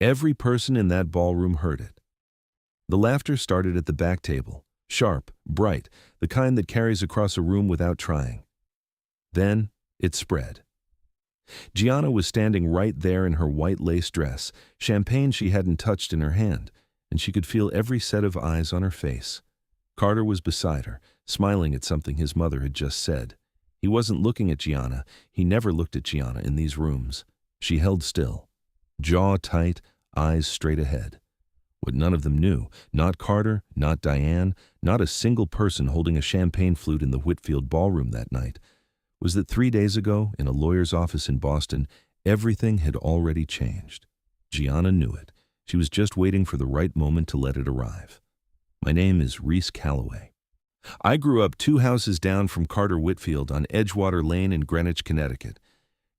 Every person in that ballroom heard it. The laughter started at the back table, sharp, bright, the kind that carries across a room without trying. Then it spread. Gianna was standing right there in her white lace dress, champagne she hadn't touched in her hand, and she could feel every set of eyes on her face. Carter was beside her, smiling at something his mother had just said. He wasn't looking at Gianna. He never looked at Gianna in these rooms. She held still, jaw tight, eyes straight ahead. What none of them knew, not Carter, not Diane, not a single person holding a champagne flute in the Whitfield ballroom that night, was that 3 days ago, in a lawyer's office in Boston, everything had already changed. Gianna knew it. She was just waiting for the right moment to let it arrive. My name is Reese Calloway. I grew up 2 houses down from Carter Whitfield on Edgewater Lane in Greenwich, Connecticut.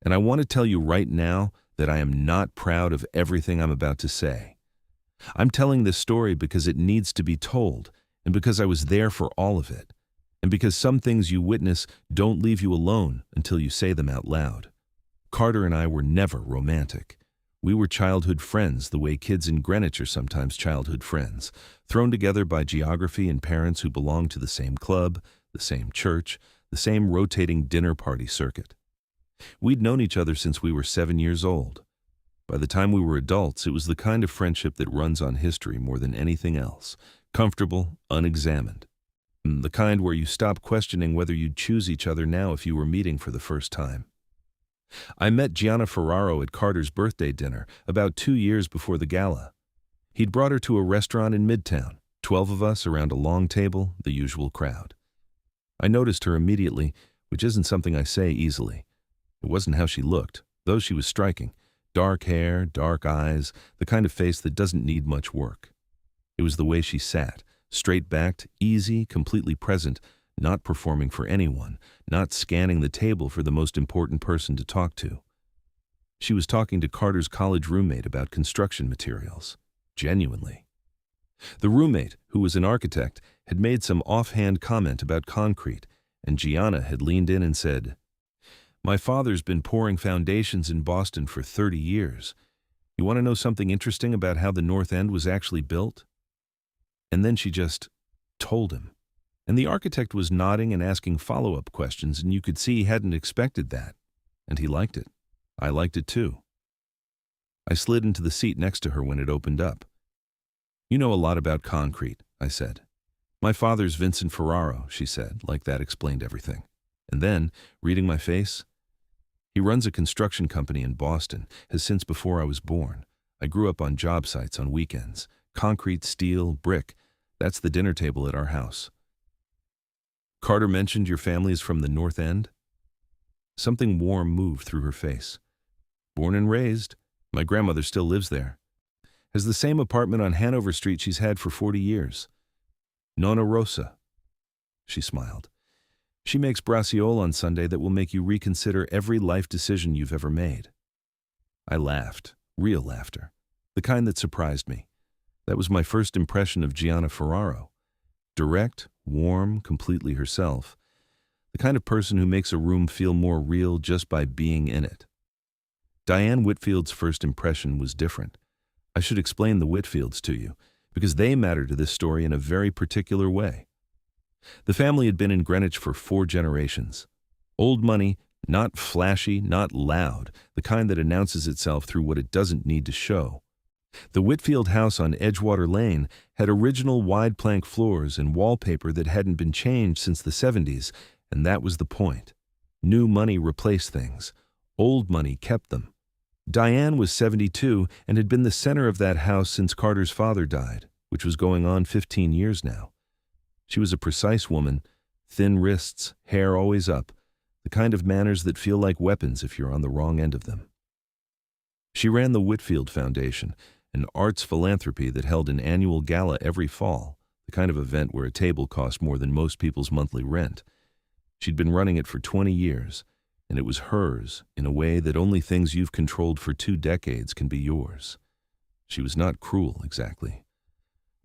And I want to tell you right now that I am not proud of everything I'm about to say. I'm telling this story because it needs to be told, and because I was there for all of it, and because some things you witness don't leave you alone until you say them out loud. Carter and I were never romantic. We were childhood friends the way kids in Greenwich are sometimes childhood friends, thrown together by geography and parents who belonged to the same club, the same church, the same rotating dinner party circuit. We'd known each other since we were 7 years old. By the time we were adults, it was the kind of friendship that runs on history more than anything else, comfortable, unexamined. The kind where you stop questioning whether you'd choose each other now if you were meeting for the first time. I met Gianna Ferraro at Carter's birthday dinner about 2 years before the gala. He'd brought her to a restaurant in Midtown, 12 of us around a long table, the usual crowd. I noticed her immediately, which isn't something I say easily. It wasn't how she looked, though she was striking. Dark hair, dark eyes, the kind of face that doesn't need much work. It was the way she sat, straight-backed, easy, completely present, not performing for anyone, not scanning the table for the most important person to talk to. She was talking to Carter's college roommate about construction materials. Genuinely. The roommate, who was an architect, had made some offhand comment about concrete, and Gianna had leaned in and said, "My father's been pouring foundations in Boston for 30 years. You want to know something interesting about how the North End was actually built?" And then she just told him. And the architect was nodding and asking follow-up questions, and you could see he hadn't expected that. And he liked it. I liked it too. I slid into the seat next to her when it opened up. "You know a lot about concrete," I said. "My father's Vincent Ferraro," she said, like that explained everything. And then, reading my face, "He runs a construction company in Boston, has since before I was born. I grew up on job sites on weekends. Concrete, steel, brick. That's the dinner table at our house." "Carter mentioned your family is from the North End?" Something warm moved through her face. "Born and raised. My grandmother still lives there. Has the same apartment on Hanover Street she's had for 40 years. Nonna Rosa." She smiled. "She makes braciole on Sunday that will make you reconsider every life decision you've ever made." I laughed, real laughter, the kind that surprised me. That was my first impression of Gianna Ferraro. Direct, warm, completely herself. The kind of person who makes a room feel more real just by being in it. Diane Whitfield's first impression was different. I should explain the Whitfields to you, because they matter to this story in a very particular way. The family had been in Greenwich for 4 generations. Old money, not flashy, not loud, the kind that announces itself through what it doesn't need to show. The Whitfield house on Edgewater Lane had original wide plank floors and wallpaper that hadn't been changed since the 70s, and that was the point. New money replaced things. Old money kept them. Diane was 72 and had been the center of that house since Carter's father died, which was going on 15 years now. She was a precise woman, thin wrists, hair always up, the kind of manners that feel like weapons if you're on the wrong end of them. She ran the Whitfield Foundation, an arts philanthropy that held an annual gala every fall, the kind of event where a table cost more than most people's monthly rent. She'd been running it for 20 years, and it was hers in a way that only things you've controlled for 2 decades can be yours. She was not cruel, exactly.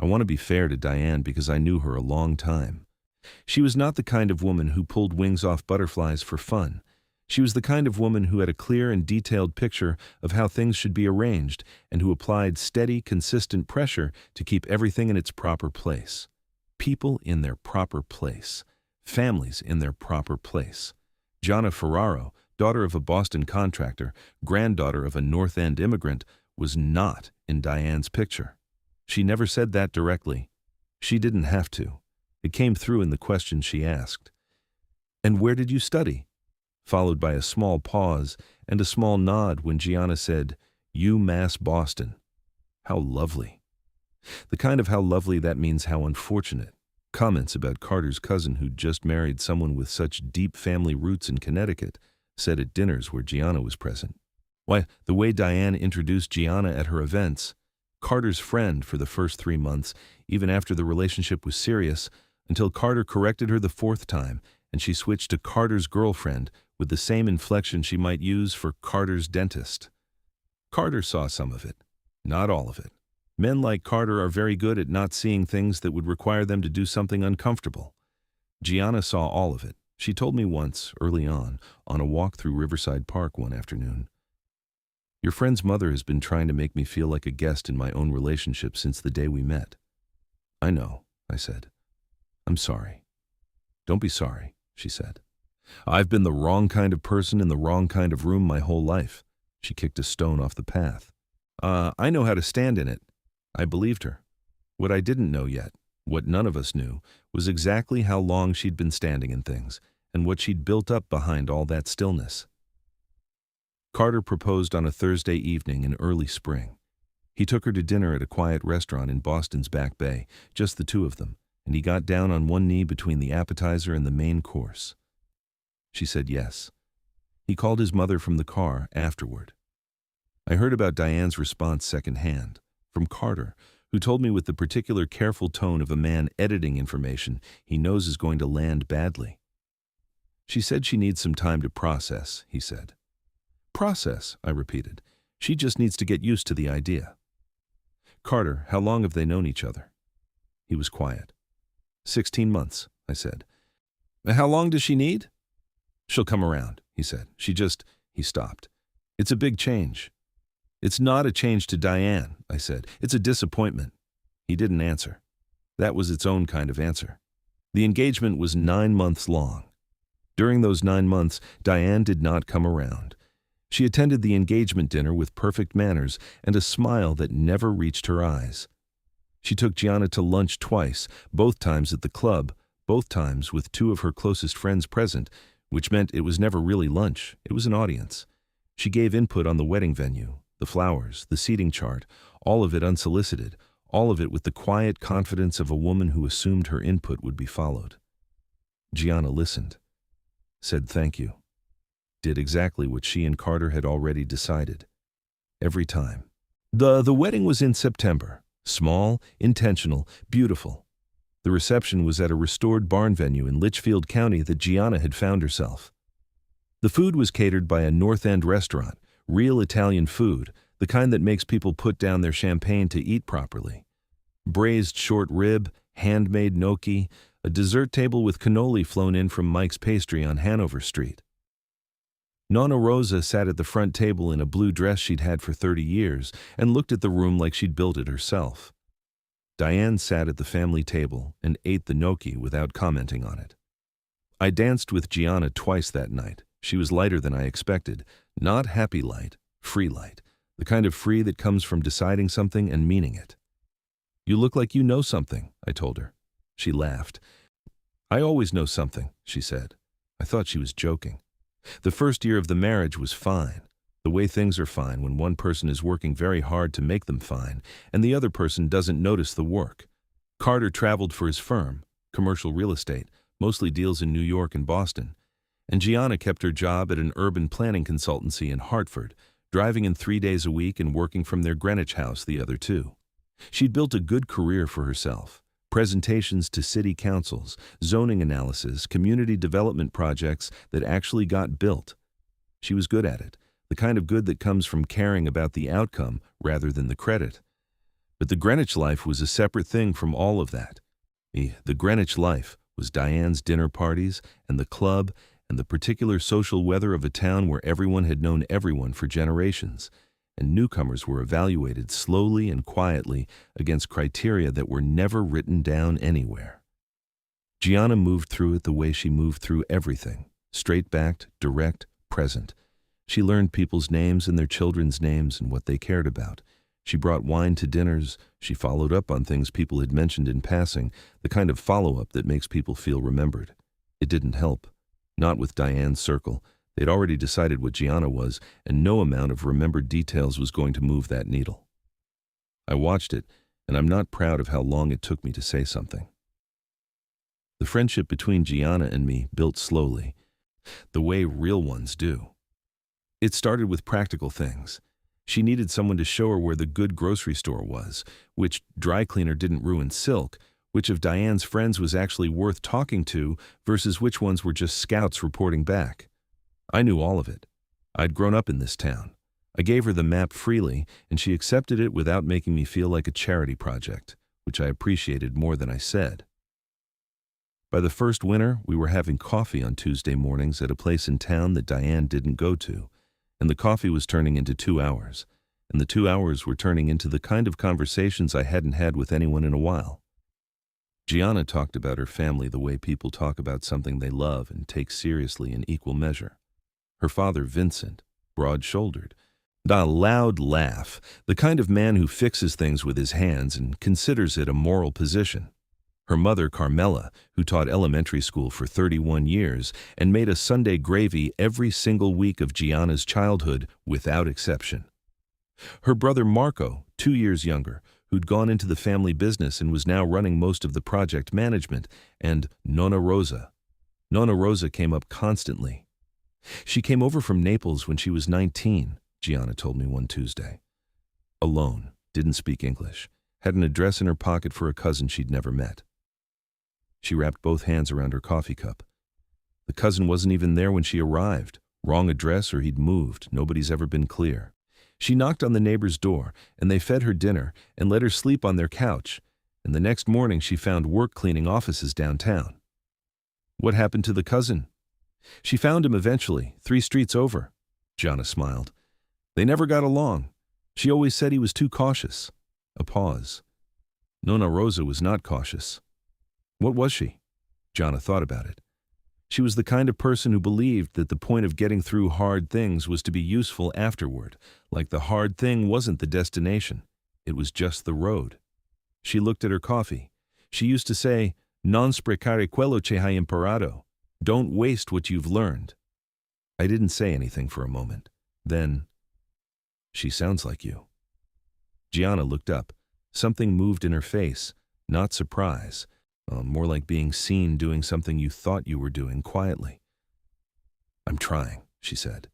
I want to be fair to Diane because I knew her a long time. She was not the kind of woman who pulled wings off butterflies for fun. She was the kind of woman who had a clear and detailed picture of how things should be arranged and who applied steady, consistent pressure to keep everything in its proper place. People in their proper place. Families in their proper place. Gianna Ferraro, daughter of a Boston contractor, granddaughter of a North End immigrant, was not in Diane's picture. She never said that directly. She didn't have to. It came through in the question she asked. "And where did you study?" Followed by a small pause and a small nod when Gianna said, "UMass Boston." How lovely. The kind of how lovely that means how unfortunate. Comments about Carter's cousin who'd just married someone with such deep family roots in Connecticut, said at dinners where Gianna was present. Why, the way Diane introduced Gianna at her events, Carter's friend for the first 3 months, even after the relationship was serious, until Carter corrected her the 4th time, and she switched to Carter's girlfriend with the same inflection she might use for Carter's dentist. Carter saw some of it, not all of it. Men like Carter are very good at not seeing things that would require them to do something uncomfortable. Gianna saw all of it. She told me once, early on a walk through Riverside Park one afternoon. "Your friend's mother has been trying to make me feel like a guest in my own relationship since the day we met." "I know," I said. "I'm sorry." "Don't be sorry," she said. "I've been the wrong kind of person in the wrong kind of room my whole life." She kicked a stone off the path. I know how to stand in it." I believed her. What I didn't know yet, what none of us knew, was exactly how long she'd been standing in things, and what she'd built up behind all that stillness. Carter proposed on a Thursday evening in early spring. He took her to dinner at a quiet restaurant in Boston's Back Bay, just the two of them, and he got down on one knee between the appetizer and the main course. She said yes. He called his mother from the car afterward. I heard about Diane's response secondhand, from Carter, who told me with the particular careful tone of a man editing information he knows is going to land badly. "She said she needs some time to process," he said. "Process," I repeated. "She just needs to get used to the idea." "Carter, how long have they known each other?" He was quiet. 16 months, I said. "How long does she need?" "She'll come around," he said. He stopped. "It's a big change." "It's not a change to Diane," I said. "It's a disappointment." He didn't answer. That was its own kind of answer. The engagement was 9 months long. During those 9 months, Diane did not come around. She attended the engagement dinner with perfect manners and a smile that never reached her eyes. She took Gianna to lunch twice, both times at the club, both times with 2 of her closest friends present, which meant it was never really lunch, it was an audience. She gave input on the wedding venue, the flowers, the seating chart, all of it unsolicited, all of it with the quiet confidence of a woman who assumed her input would be followed. Gianna listened, said thank you, did exactly what she and Carter had already decided. Every time. The wedding was in September. Small, intentional, beautiful. The reception was at a restored barn venue in Litchfield County that Gianna had found herself. The food was catered by a North End restaurant, real Italian food, the kind that makes people put down their champagne to eat properly. Braised short rib, handmade gnocchi, a dessert table with cannoli flown in from Mike's Pastry on Hanover Street. Nonna Rosa sat at the front table in a blue dress she'd had for 30 years and looked at the room like she'd built it herself. Diane sat at the family table and ate the gnocchi without commenting on it. I danced with Gianna twice that night. She was lighter than I expected. Not happy light, free light. The kind of free that comes from deciding something and meaning it. "You look like you know something," I told her. She laughed. "I always know something," she said. I thought she was joking. The first year of the marriage was fine. The way things are fine when one person is working very hard to make them fine, and the other person doesn't notice the work. Carter traveled for his firm, commercial real estate, mostly deals in New York and Boston. And Gianna kept her job at an urban planning consultancy in Hartford, driving in 3 days a week and working from their Greenwich house the other 2. She'd built a good career for herself. Presentations to city councils, zoning analysis, community development projects that actually got built. She was good at it, the kind of good that comes from caring about the outcome rather than the credit. But the Greenwich life was a separate thing from all of that. The Greenwich life was Diane's dinner parties and the club and the particular social weather of a town where everyone had known everyone for generations, and newcomers were evaluated slowly and quietly against criteria that were never written down anywhere. Gianna moved through it the way she moved through everything, straight-backed, direct, present. She learned people's names and their children's names and what they cared about. She brought wine to dinners. She followed up on things people had mentioned in passing, the kind of follow-up that makes people feel remembered. It didn't help. Not with Diane's circle. They'd already decided what Gianna was, and no amount of remembered details was going to move that needle. I watched it, and I'm not proud of how long it took me to say something. The friendship between Gianna and me built slowly, the way real ones do. It started with practical things. She needed someone to show her where the good grocery store was, which dry cleaner didn't ruin silk, which of Diane's friends was actually worth talking to versus which ones were just scouts reporting back. I knew all of it. I'd grown up in this town. I gave her the map freely, and she accepted it without making me feel like a charity project, which I appreciated more than I said. By the first winter, we were having coffee on Tuesday mornings at a place in town that Diane didn't go to, and the coffee was turning into 2 hours, and the 2 hours were turning into the kind of conversations I hadn't had with anyone in a while. Gianna talked about her family the way people talk about something they love and take seriously in equal measure. Her father, Vincent, broad-shouldered, a loud laugh, the kind of man who fixes things with his hands and considers it a moral position. Her mother, Carmela, who taught elementary school for 31 years and made a Sunday gravy every single week of Gianna's childhood without exception. Her brother, Marco, 2 years younger, who'd gone into the family business and was now running most of the project management, and Nonna Rosa. Nonna Rosa came up constantly. She came over from Naples when she was 19, Gianna told me one Tuesday. Alone, didn't speak English, had an address in her pocket for a cousin she'd never met. She wrapped both hands around her coffee cup. The cousin wasn't even there when she arrived. Wrong address or he'd moved. Nobody's ever been clear. She knocked on the neighbor's door, and they fed her dinner and let her sleep on their couch, and the next morning she found work cleaning offices downtown. What happened to the cousin? She found him eventually, 3 streets over. Gianna smiled. They never got along. She always said he was too cautious. A pause. Nonna Rosa was not cautious. What was she? Gianna thought about it. She was the kind of person who believed that the point of getting through hard things was to be useful afterward, like the hard thing wasn't the destination. It was just the road. She looked at her coffee. She used to say, non sprecare quello che hai imparato. Don't waste what you've learned. I didn't say anything for a moment. Then, she sounds like you. Gianna looked up. Something moved in her face, not surprise. More like being seen doing something you thought you were doing quietly. I'm trying, she said.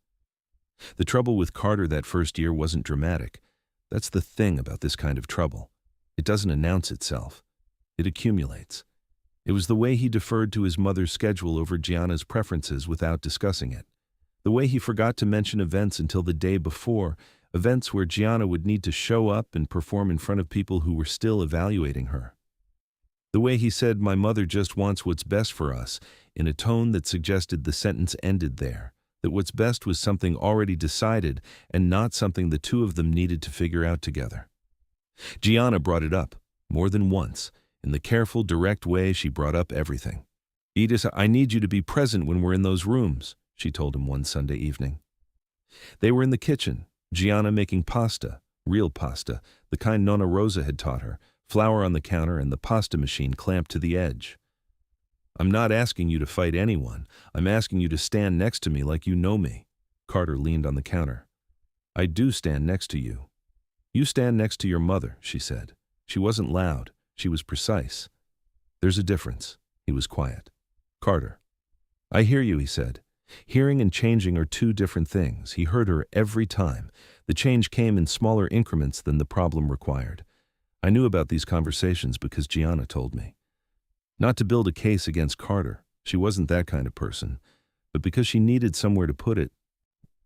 The trouble with Carter that first year wasn't dramatic. That's the thing about this kind of trouble. It doesn't announce itself. It accumulates. It was the way he deferred to his mother's schedule over Gianna's preferences without discussing it. The way he forgot to mention events until the day before, events where Gianna would need to show up and perform in front of people who were still evaluating her. The way he said, my mother just wants what's best for us, in a tone that suggested the sentence ended there, that what's best was something already decided and not something the two of them needed to figure out together. Gianna brought it up, more than once, in the careful, direct way she brought up everything. Edith, I need you to be present when we're in those rooms, she told him one Sunday evening. They were in the kitchen, Gianna making pasta, real pasta, the kind Nonna Rosa had taught her, flour on the counter and the pasta machine clamped to the edge. I'm not asking you to fight anyone. I'm asking you to stand next to me like you know me. Carter leaned on the counter. I do stand next to you. You stand next to your mother, she said. She wasn't loud. She was precise. There's a difference. He was quiet. Carter. I hear you, he said. Hearing and changing are 2 different things. He heard her every time. The change came in smaller increments than the problem required. I knew about these conversations because Gianna told me. Not to build a case against Carter, she wasn't that kind of person, but because she needed somewhere to put it,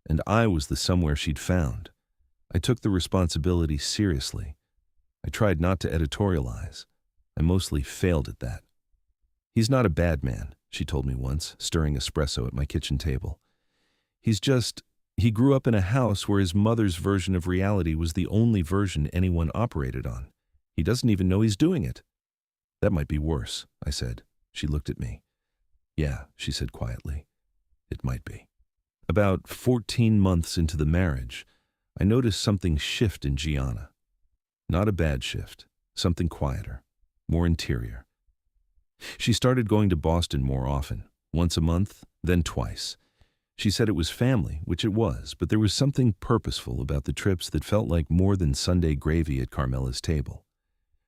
and I was the somewhere she'd found. I took the responsibility seriously. I tried not to editorialize. I mostly failed at that. He's not a bad man, she told me once, stirring espresso at my kitchen table. He grew up in a house where his mother's version of reality was the only version anyone operated on. He doesn't even know he's doing it. That might be worse, I said. She looked at me. Yeah, she said quietly. It might be. About 14 months into the marriage, I noticed something shift in Gianna. Not a bad shift, something quieter, more interior. She started going to Boston more often, once a month, then twice. She said it was family, which it was, but there was something purposeful about the trips that felt like more than Sunday gravy at Carmela's table.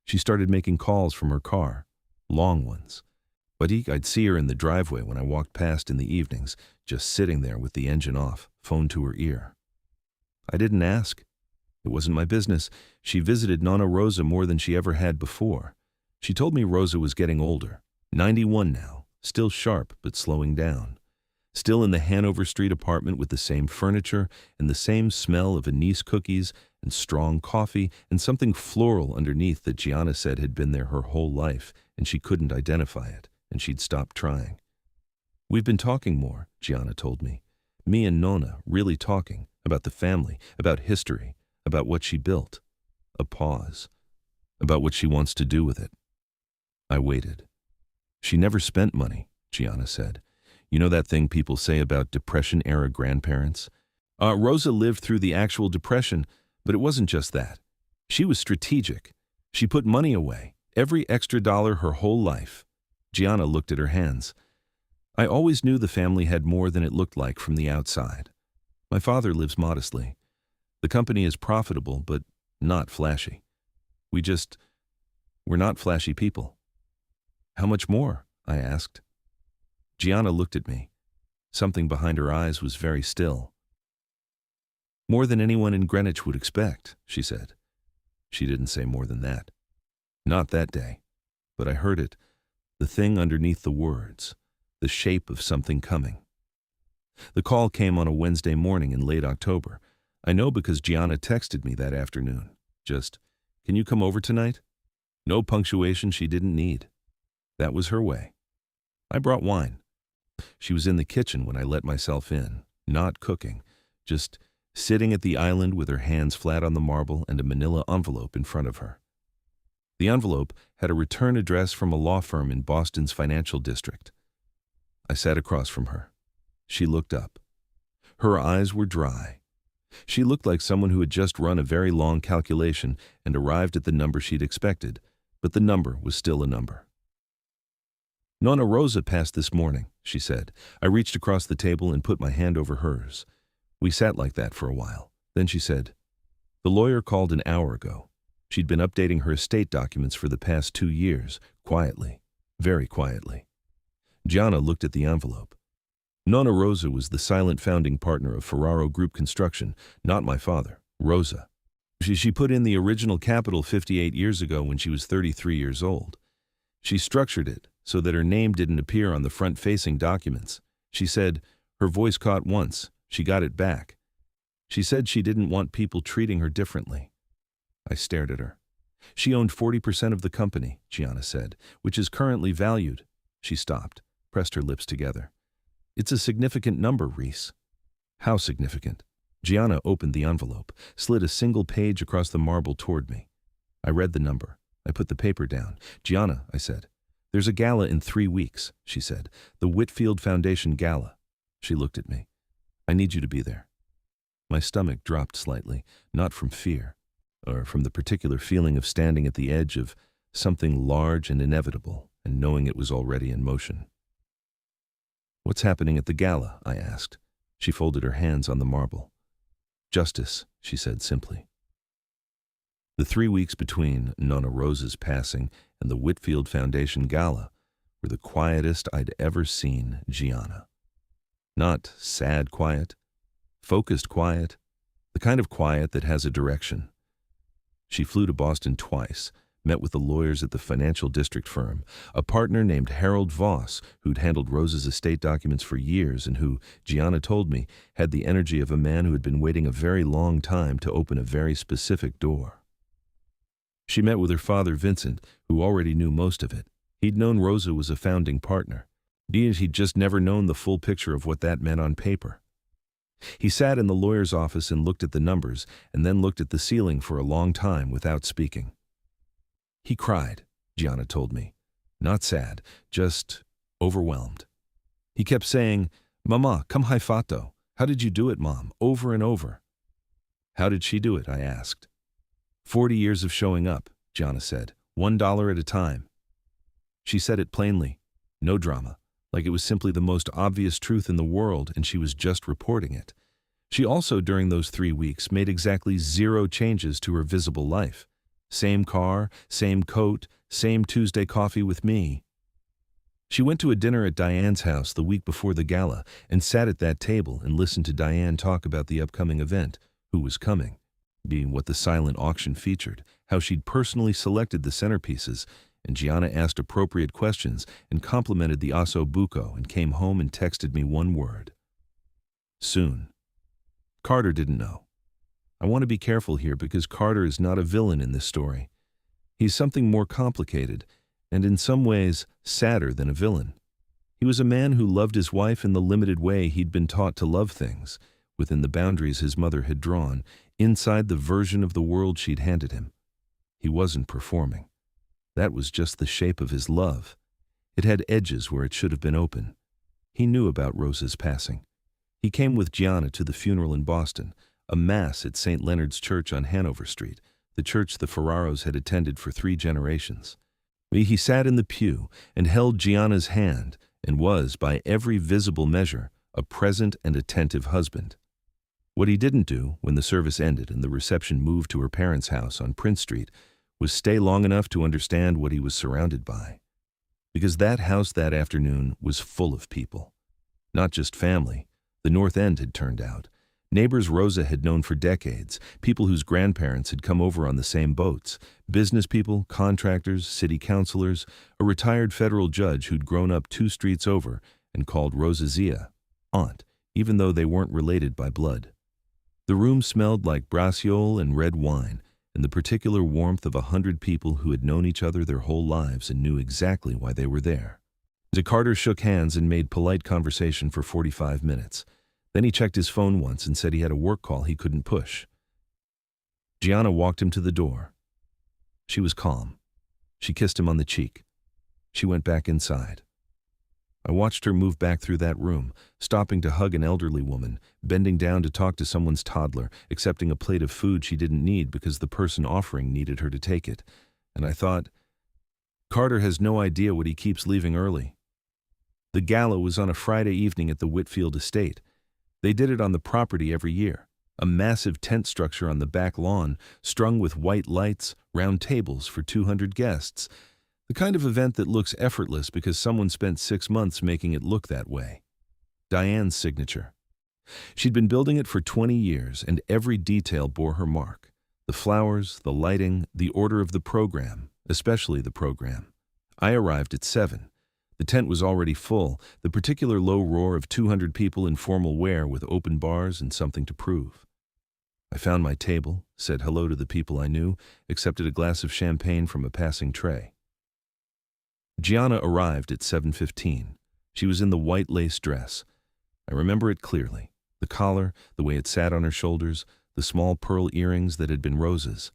She started making calls from her car, long ones. But I'd see her in the driveway when I walked past in the evenings, just sitting there with the engine off, phone to her ear. I didn't ask. It wasn't my business. She visited Nonna Rosa more than she ever had before. She told me Rosa was getting older, 91 now, still sharp but slowing down. Still in the Hanover Street apartment with the same furniture and the same smell of anise cookies and strong coffee and something floral underneath that Gianna said had been there her whole life and she couldn't identify it, and she'd stopped trying. We've been talking more, Gianna told me. Me and Nonna really talking about the family, about history, about what she built. A pause. About what she wants to do with it. I waited. She never spent money, Gianna said. You know that thing people say about Depression-era grandparents? Rosa lived through the actual Depression, but it wasn't just that. She was strategic. She put money away, every extra dollar her whole life. Gianna looked at her hands. I always knew the family had more than it looked like from the outside. My father lives modestly. The company is profitable, but not flashy. We're not flashy people. How much more? I asked. Gianna looked at me. Something behind her eyes was very still. More than anyone in Greenwich would expect, she said. She didn't say more than that. Not that day. But I heard it, the thing underneath the words, the shape of something coming. The call came on a Wednesday morning in late October. I know because Gianna texted me that afternoon. Just, can you come over tonight? No punctuation she didn't need. That was her way. I brought wine. She was in the kitchen when I let myself in, not cooking, just sitting at the island with her hands flat on the marble and a manila envelope in front of her. The envelope had a return address from a law firm in Boston's financial district. I sat across from her. She looked up. Her eyes were dry. She looked like someone who had just run a very long calculation and arrived at the number she'd expected, but the number was still a number. Nonna Rosa passed this morning, she said. I reached across the table and put my hand over hers. We sat like that for a while. Then she said, the lawyer called an hour ago. She'd been updating her estate documents for the past 2 years, quietly, very quietly. Gianna looked at the envelope. Nonna Rosa was the silent founding partner of Ferraro Group Construction, not my father, Rosa. She put in the original capital 58 years ago when she was 33 years old. She structured it so that her name didn't appear on the front-facing documents. She said, her voice caught once, she got it back. She said she didn't want people treating her differently. I stared at her. She owned 40% of the company, Gianna said, which is currently valued. She stopped, pressed her lips together. It's a significant number, Reese. How significant? Gianna opened the envelope, slid a single page across the marble toward me. I read the number. I put the paper down. Gianna, I said. There's a gala in 3 weeks, she said. The Whitfield Foundation gala. She looked at me. I need you to be there. My stomach dropped slightly, not from fear, or from the particular feeling of standing at the edge of something large and inevitable and knowing it was already in motion. What's happening at the gala? I asked. She folded her hands on the marble. Justice, she said simply. The 3 weeks between Nonna Rosa's passing and the Whitfield Foundation gala were the quietest I'd ever seen Gianna. Not sad quiet, focused quiet, the kind of quiet that has a direction. She flew to Boston twice, met with the lawyers at the financial district firm, a partner named Harold Voss, who'd handled Rosa's estate documents for years and who, Gianna told me, had the energy of a man who had been waiting a very long time to open a very specific door. She met with her father, Vincent, who already knew most of it. He'd known Rosa was a founding partner. He'd just never known the full picture of what that meant on paper. He sat in the lawyer's office and looked at the numbers, and then looked at the ceiling for a long time without speaking. He cried, Gianna told me. Not sad, just overwhelmed. He kept saying, "Mama, come hai fatto. How did you do it, Mom?" over and over. How did she do it? I asked. 40 years of showing up, Gianna said, $1 at a time. She said it plainly, no drama, like it was simply the most obvious truth in the world and she was just reporting it. She also, during those 3 weeks, made exactly 0 changes to her visible life. Same car, same coat, same Tuesday coffee with me. She went to a dinner at Diane's house the week before the gala and sat at that table and listened to Diane talk about the upcoming event, who was coming, being what the silent auction featured, how she'd personally selected the centerpieces, and Gianna asked appropriate questions and complimented the osso buco and came home and texted me one word. Soon. Carter didn't know. I want to be careful here because Carter is not a villain in this story. He's something more complicated, and in some ways sadder than a villain. He was a man who loved his wife in the limited way he'd been taught to love things, within the boundaries his mother had drawn, inside the version of the world she'd handed him. He wasn't performing. That was just the shape of his love. It had edges where it should have been open. He knew about Rosa's passing. He came with Gianna to the funeral in Boston, a mass at St. Leonard's Church on Hanover Street, the church the Ferraros had attended for 3 generations. He sat in the pew and held Gianna's hand and was, by every visible measure, a present and attentive husband. What he didn't do when the service ended and the reception moved to her parents' house on Prince Street was stay long enough to understand what he was surrounded by. Because that house that afternoon was full of people. Not just family. The North End had turned out. Neighbors Rosa had known for decades, people whose grandparents had come over on the same boats, business people, contractors, city councilors, a retired federal judge who'd grown up 2 streets over and called Rosa Zia aunt, even though they weren't related by blood. The room smelled like braciole and red wine, and the particular warmth of 100 people who had known each other their whole lives and knew exactly why they were there. Carter shook hands and made polite conversation for 45 minutes. Then he checked his phone once and said he had a work call he couldn't push. Gianna walked him to the door. She was calm. She kissed him on the cheek. She went back inside. I watched her move back through that room, stopping to hug an elderly woman, bending down to talk to someone's toddler, accepting a plate of food she didn't need because the person offering needed her to take it. And I thought, Carter has no idea what he keeps leaving early. The gala was on a Friday evening at the Whitfield estate. They did it on the property every year, a massive tent structure on the back lawn, strung with white lights, round tables for 200 guests, the kind of event that looks effortless because someone spent 6 months making it look that way. Diane's signature. She'd been building it for 20 years, and every detail bore her mark. The flowers, the lighting, the order of the program, especially the program. I arrived at 7. The tent was already full, the particular low roar of 200 people in formal wear with open bars and something to prove. I found my table, said hello to the people I knew, accepted a glass of champagne from a passing tray. Gianna arrived at 7:15. She was in the white lace dress. I remember it clearly. The collar, the way it sat on her shoulders, the small pearl earrings that had been Rosa's.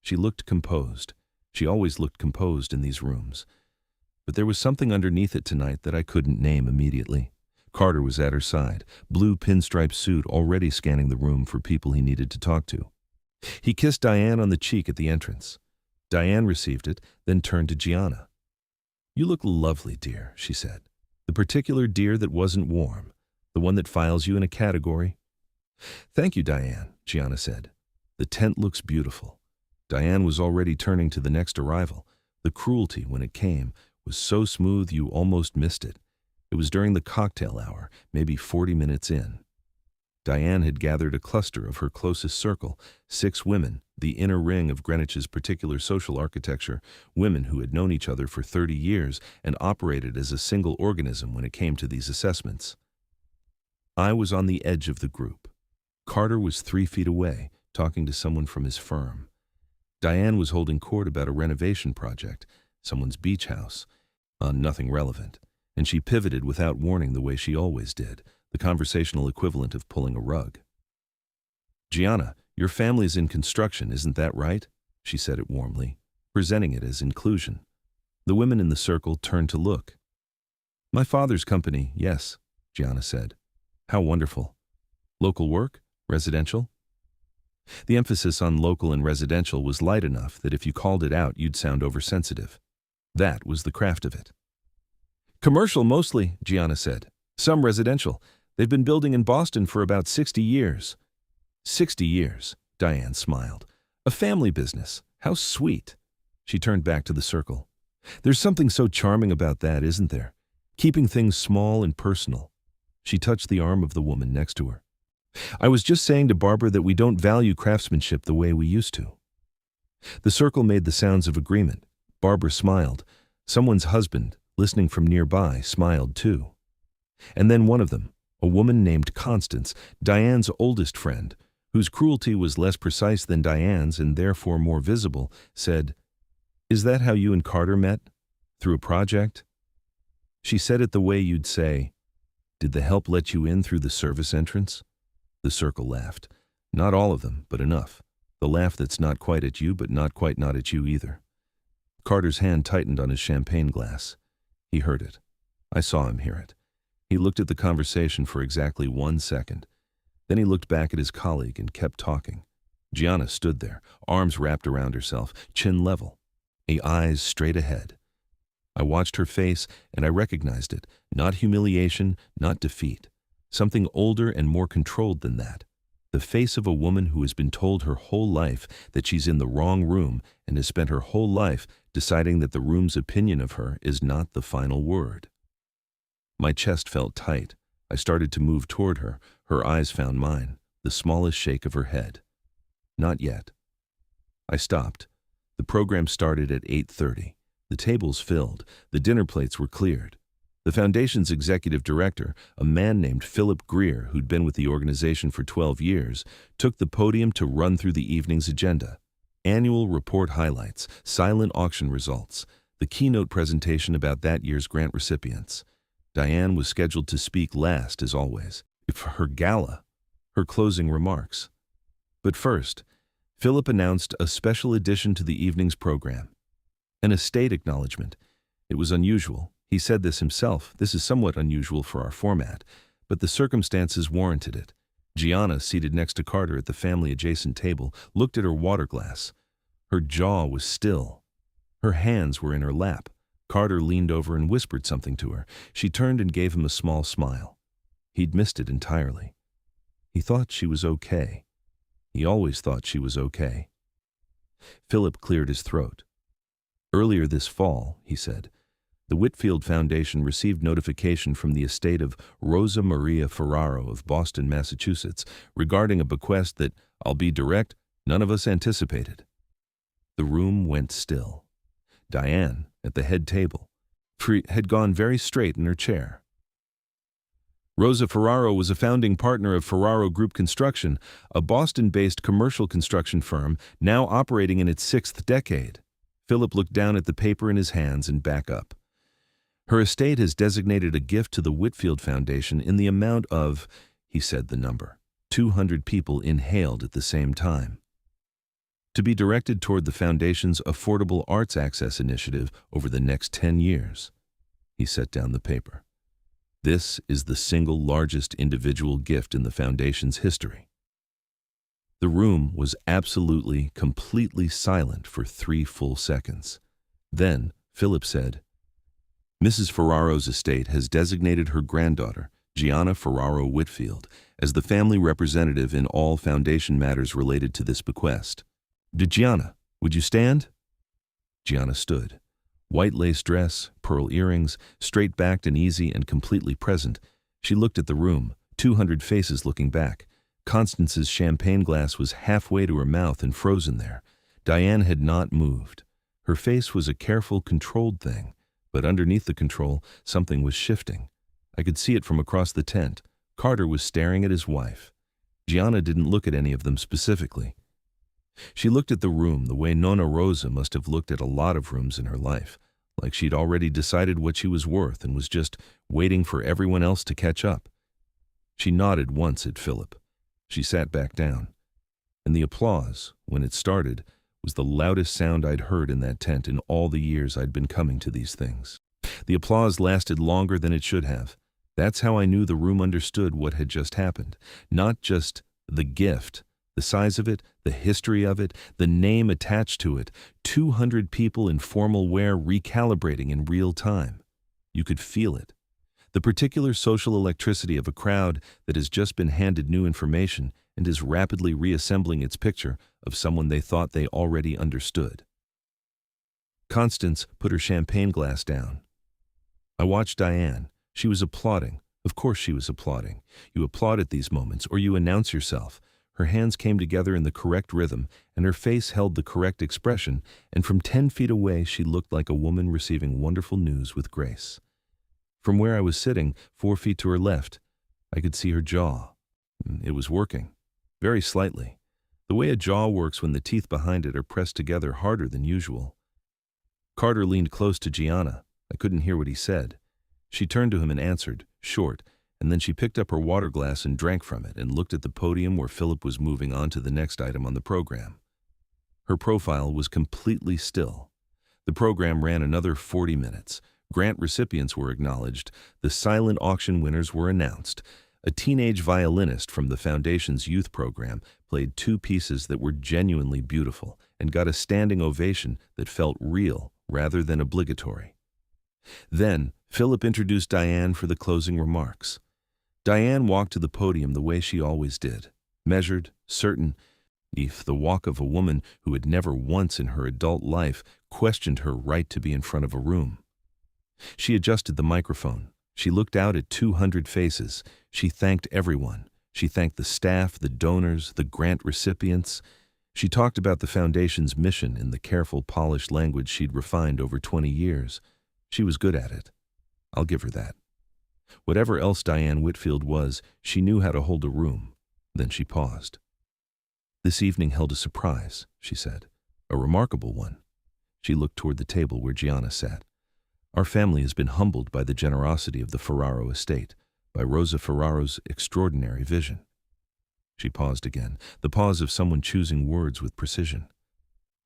She looked composed. She always looked composed in these rooms. But there was something underneath it tonight that I couldn't name immediately. Carter was at her side, blue pinstripe suit, already scanning the room for people he needed to talk to. He kissed Diane on the cheek at the entrance. Diane received it, then turned to Gianna. "You look lovely, dear," she said. "The particular dear that wasn't warm, the one that files you in a category." "Thank you, Diane," Gianna said. "The tent looks beautiful." Diane was already turning to the next arrival. The cruelty, when it came, was so smooth you almost missed it. It was during the cocktail hour, maybe 40 minutes in. Diane had gathered a cluster of her closest circle, 6 women, the inner ring of Greenwich's particular social architecture, women who had known each other for 30 years and operated as a single organism when it came to these assessments. I was on the edge of the group. Carter was 3 feet away, talking to someone from his firm. Diane was holding court about a renovation project, someone's beach house, on nothing relevant. and she pivoted without warning the way she always did, the conversational equivalent of pulling a rug. "Gianna, your family's in construction, isn't that right?" she said it warmly, presenting it as inclusion. The women in the circle turned to look. "My father's company, yes," Gianna said. "How wonderful. Local work? Residential?" The emphasis on local and residential was light enough that if you called it out, you'd sound oversensitive. That was the craft of it. "Commercial mostly," Gianna said. "Some residential. They've been building in Boston for about 60 years. 60 years, Diane smiled. "A family business. How sweet." She turned back to the circle. "There's something so charming about that, isn't there? Keeping things small and personal." She touched the arm of the woman next to her. "I was just saying to Barbara that we don't value craftsmanship the way we used to." The circle made the sounds of agreement. Barbara smiled. Someone's husband, listening from nearby, smiled too. And then one of them, a woman named Constance, Diane's oldest friend, whose cruelty was less precise than Diane's and therefore more visible, said, "Is that how you and Carter met? Through a project?" She said it the way you'd say, "Did the help let you in through the service entrance?" The circle laughed. Not all of them, but enough. The laugh that's not quite at you, but not quite not at you either. Carter's hand tightened on his champagne glass. He heard it. I saw him hear it. He looked at the conversation for exactly 1 second. Then he looked back at his colleague and kept talking. Gianna stood there, arms wrapped around herself, chin level, eyes straight ahead. I watched her face and I recognized it. Not humiliation, not defeat. Something older and more controlled than that. The face of a woman who has been told her whole life that she's in the wrong room and has spent her whole life deciding that the room's opinion of her is not the final word. My chest felt tight. I started to move toward her. Her eyes found mine, the smallest shake of her head. Not yet. I stopped. The program started at 8:30. The tables filled. The dinner plates were cleared. The foundation's executive director, a man named Philip Greer, who'd been with the organization for 12 years, took the podium to run through the evening's agenda. Annual report highlights, silent auction results, the keynote presentation about that year's grant recipients. Diane was scheduled to speak last, as always, for her gala, her closing remarks. But first, Philip announced a special addition to the evening's program. An estate acknowledgement. It was unusual. He said this himself. This is somewhat unusual for our format, but the circumstances warranted it. Gianna, seated next to Carter at the family-adjacent table, looked at her water glass. Her jaw was still. Her hands were in her lap. Carter leaned over and whispered something to her. She turned and gave him a small smile. He'd missed it entirely. He thought she was okay. He always thought she was okay. Philip cleared his throat. "Earlier this fall," he said, "the Whitfield Foundation received notification from the estate of Rosa Maria Ferraro of Boston, Massachusetts, regarding a bequest that, I'll be direct, none of us anticipated." The room went still. Diane, at the head table, had gone very straight in her chair. Rosa Ferraro was a founding partner of Ferraro Group Construction, a Boston-based commercial construction firm now operating in its 6th decade. Philip looked down at the paper in his hands and back up. "Her estate has designated a gift to the Whitfield Foundation in the amount of," he said the number, 200 people inhaled at the same time, "to be directed toward the Foundation's Affordable Arts Access Initiative over the next 10 years. He set down the paper. "This is the single largest individual gift in the Foundation's history." The room was absolutely, completely silent for 3 full seconds. Then Philip said, "Mrs. Ferraro's estate has designated her granddaughter, Gianna Ferraro Whitfield, as the family representative in all Foundation matters related to this bequest. Gianna, would you stand?" Gianna stood. White lace dress, pearl earrings, straight-backed and easy and completely present. She looked at the room, 200 faces looking back. Constance's champagne glass was halfway to her mouth and frozen there. Diane had not moved. Her face was a careful, controlled thing, but underneath the control, something was shifting. I could see it from across the tent. Carter was staring at his wife. Gianna didn't look at any of them specifically. She looked at the room the way Nonna Rosa must have looked at a lot of rooms in her life, like she'd already decided what she was worth and was just waiting for everyone else to catch up. She nodded once at Philip. She sat back down. And the applause, when it started, was the loudest sound I'd heard in that tent in all the years I'd been coming to these things. The applause lasted longer than it should have. That's how I knew the room understood what had just happened. Not just the gift, the size of it, the history of it, the name attached to it. 200 people in formal wear recalibrating in real time. You could feel it. The particular social electricity of a crowd that has just been handed new information and is rapidly reassembling its picture of someone they thought they already understood. Constance put her champagne glass down. I watched Diane. She was applauding. Of course she was applauding. You applaud at these moments, or you announce yourself. Her hands came together in the correct rhythm, and her face held the correct expression, and from 10 feet away she looked like a woman receiving wonderful news with grace. From where I was sitting, 4 feet to her left, I could see her jaw. It was working, very slightly, the way a jaw works when the teeth behind it are pressed together harder than usual. Carter leaned close to Gianna. I couldn't hear what he said. She turned to him and answered, short, and then she picked up her water glass and drank from it and looked at the podium where Philip was moving on to the next item on the program. Her profile was completely still. The program ran another 40 minutes. Grant recipients were acknowledged. The silent auction winners were announced. A teenage violinist from the Foundation's youth program played 2 pieces that were genuinely beautiful and got a standing ovation that felt real rather than obligatory. Then, Philip introduced Diane for the closing remarks. Diane walked to the podium the way she always did, measured, certain, the walk of a woman who had never once in her adult life questioned her right to be in front of a room. She adjusted the microphone. She looked out at 200 faces. She thanked everyone. She thanked the staff, the donors, the grant recipients. She talked about the Foundation's mission in the careful, polished language she'd refined over 20 years. She was good at it. I'll give her that. Whatever else Diane Whitfield was, she knew how to hold a room. Then she paused. This evening held a surprise, she said. A remarkable one. She looked toward the table where Gianna sat. Our family has been humbled by the generosity of the Ferraro estate, by Rosa Ferraro's extraordinary vision. She paused again, the pause of someone choosing words with precision.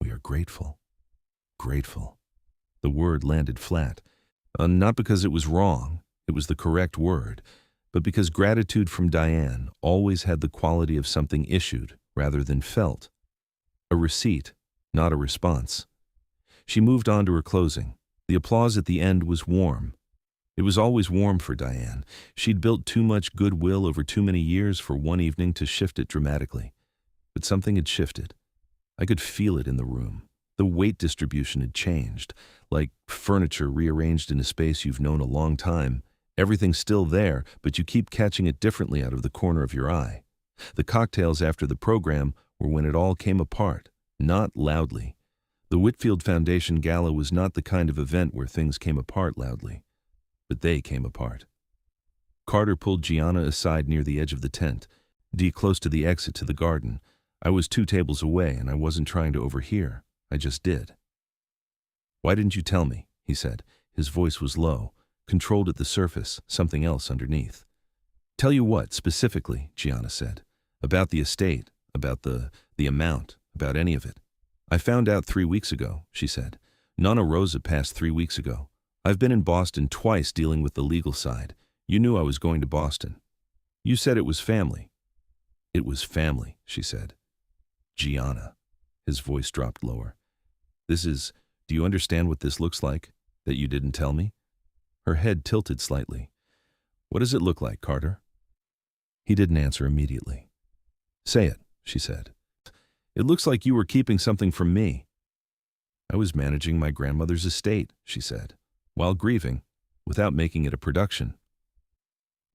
We are grateful. Grateful. The word landed flat. Not because it was wrong, it was the correct word, but because gratitude from Diane always had the quality of something issued rather than felt. A receipt, not a response. She moved on to her closing. The applause at the end was warm. It was always warm for Diane. She'd built too much goodwill over too many years for one evening to shift it dramatically. But something had shifted. I could feel it in the room. The weight distribution had changed, like furniture rearranged in a space you've known a long time. Everything's still there, but you keep catching it differently out of the corner of your eye. The cocktails after the program were when it all came apart, not loudly. The Whitfield Foundation gala was not the kind of event where things came apart loudly, but they came apart. Carter pulled Gianna aside near the edge of the tent, D close to the exit to the garden. I was 2 tables away, and I wasn't trying to overhear. I just did. Why didn't you tell me? He said. His voice was low, controlled at the surface, something else underneath. Tell you what, specifically, Gianna said. About the estate, about the amount, about any of it. I found out 3 weeks ago, she said. Nonna Rosa passed 3 weeks ago. I've been in Boston twice dealing with the legal side. You knew I was going to Boston. You said it was family. It was family, she said. Gianna. His voice dropped lower. Do you understand what this looks like, that you didn't tell me? Her head tilted slightly. What does it look like, Carter? He didn't answer immediately. Say it, she said. It looks like you were keeping something from me. I was managing my grandmother's estate, she said, while grieving, without making it a production.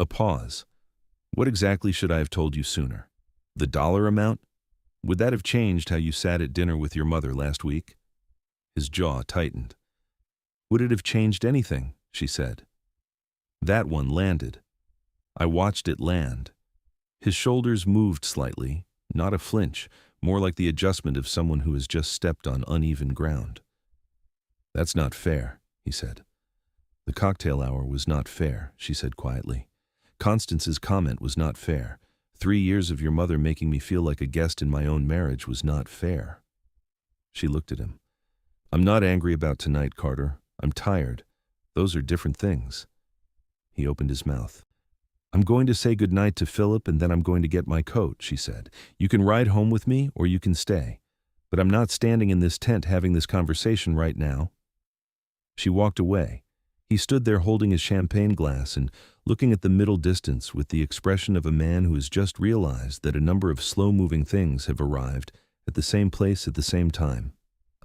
A pause. What exactly should I have told you sooner? The dollar amount? Would that have changed how you sat at dinner with your mother last week? His jaw tightened. Would it have changed anything? She said. That one landed. I watched it land. His shoulders moved slightly, not a flinch, more like the adjustment of someone who has just stepped on uneven ground. That's not fair, he said. The cocktail hour was not fair, she said quietly. Constance's comment was not fair. 3 years of your mother making me feel like a guest in my own marriage was not fair. She looked at him. I'm not angry about tonight, Carter. I'm tired. Those are different things. He opened his mouth. I'm going to say goodnight to Philip and then I'm going to get my coat, she said. You can ride home with me or you can stay. But I'm not standing in this tent having this conversation right now. She walked away. He stood there holding his champagne glass and looking at the middle distance with the expression of a man who has just realized that a number of slow-moving things have arrived at the same place at the same time.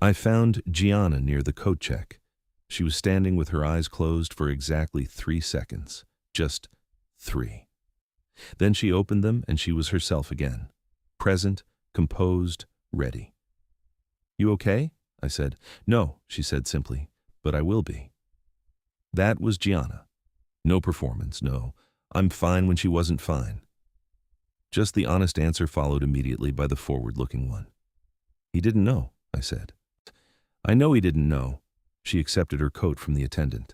I found Gianna near the coat check. She was standing with her eyes closed for exactly 3 seconds. Just 3. Then she opened them and she was herself again. Present, composed, ready. You okay? I said. No, she said simply, but I will be. That was Gianna. No performance, no. I'm fine when she wasn't fine. Just the honest answer followed immediately by the forward-looking one. He didn't know, I said. I know he didn't know. She accepted her coat from the attendant.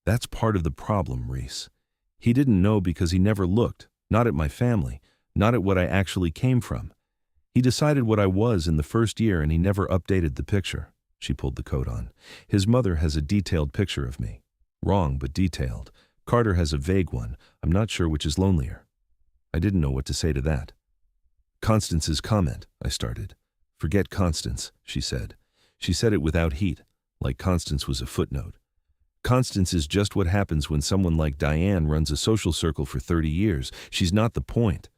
That's part of the problem, Reese. He didn't know because he never looked, not at my family, not at what I actually came from. He decided what I was in the first year and he never updated the picture. She pulled the coat on. His mother has a detailed picture of me. Wrong, but detailed. Carter has a vague one. I'm not sure which is lonelier. I didn't know what to say to that. Constance's comment, I started. Forget Constance, she said. She said it without heat, like Constance was a footnote. Constance is just what happens when someone like Diane runs a social circle for 30 years. She's not the point.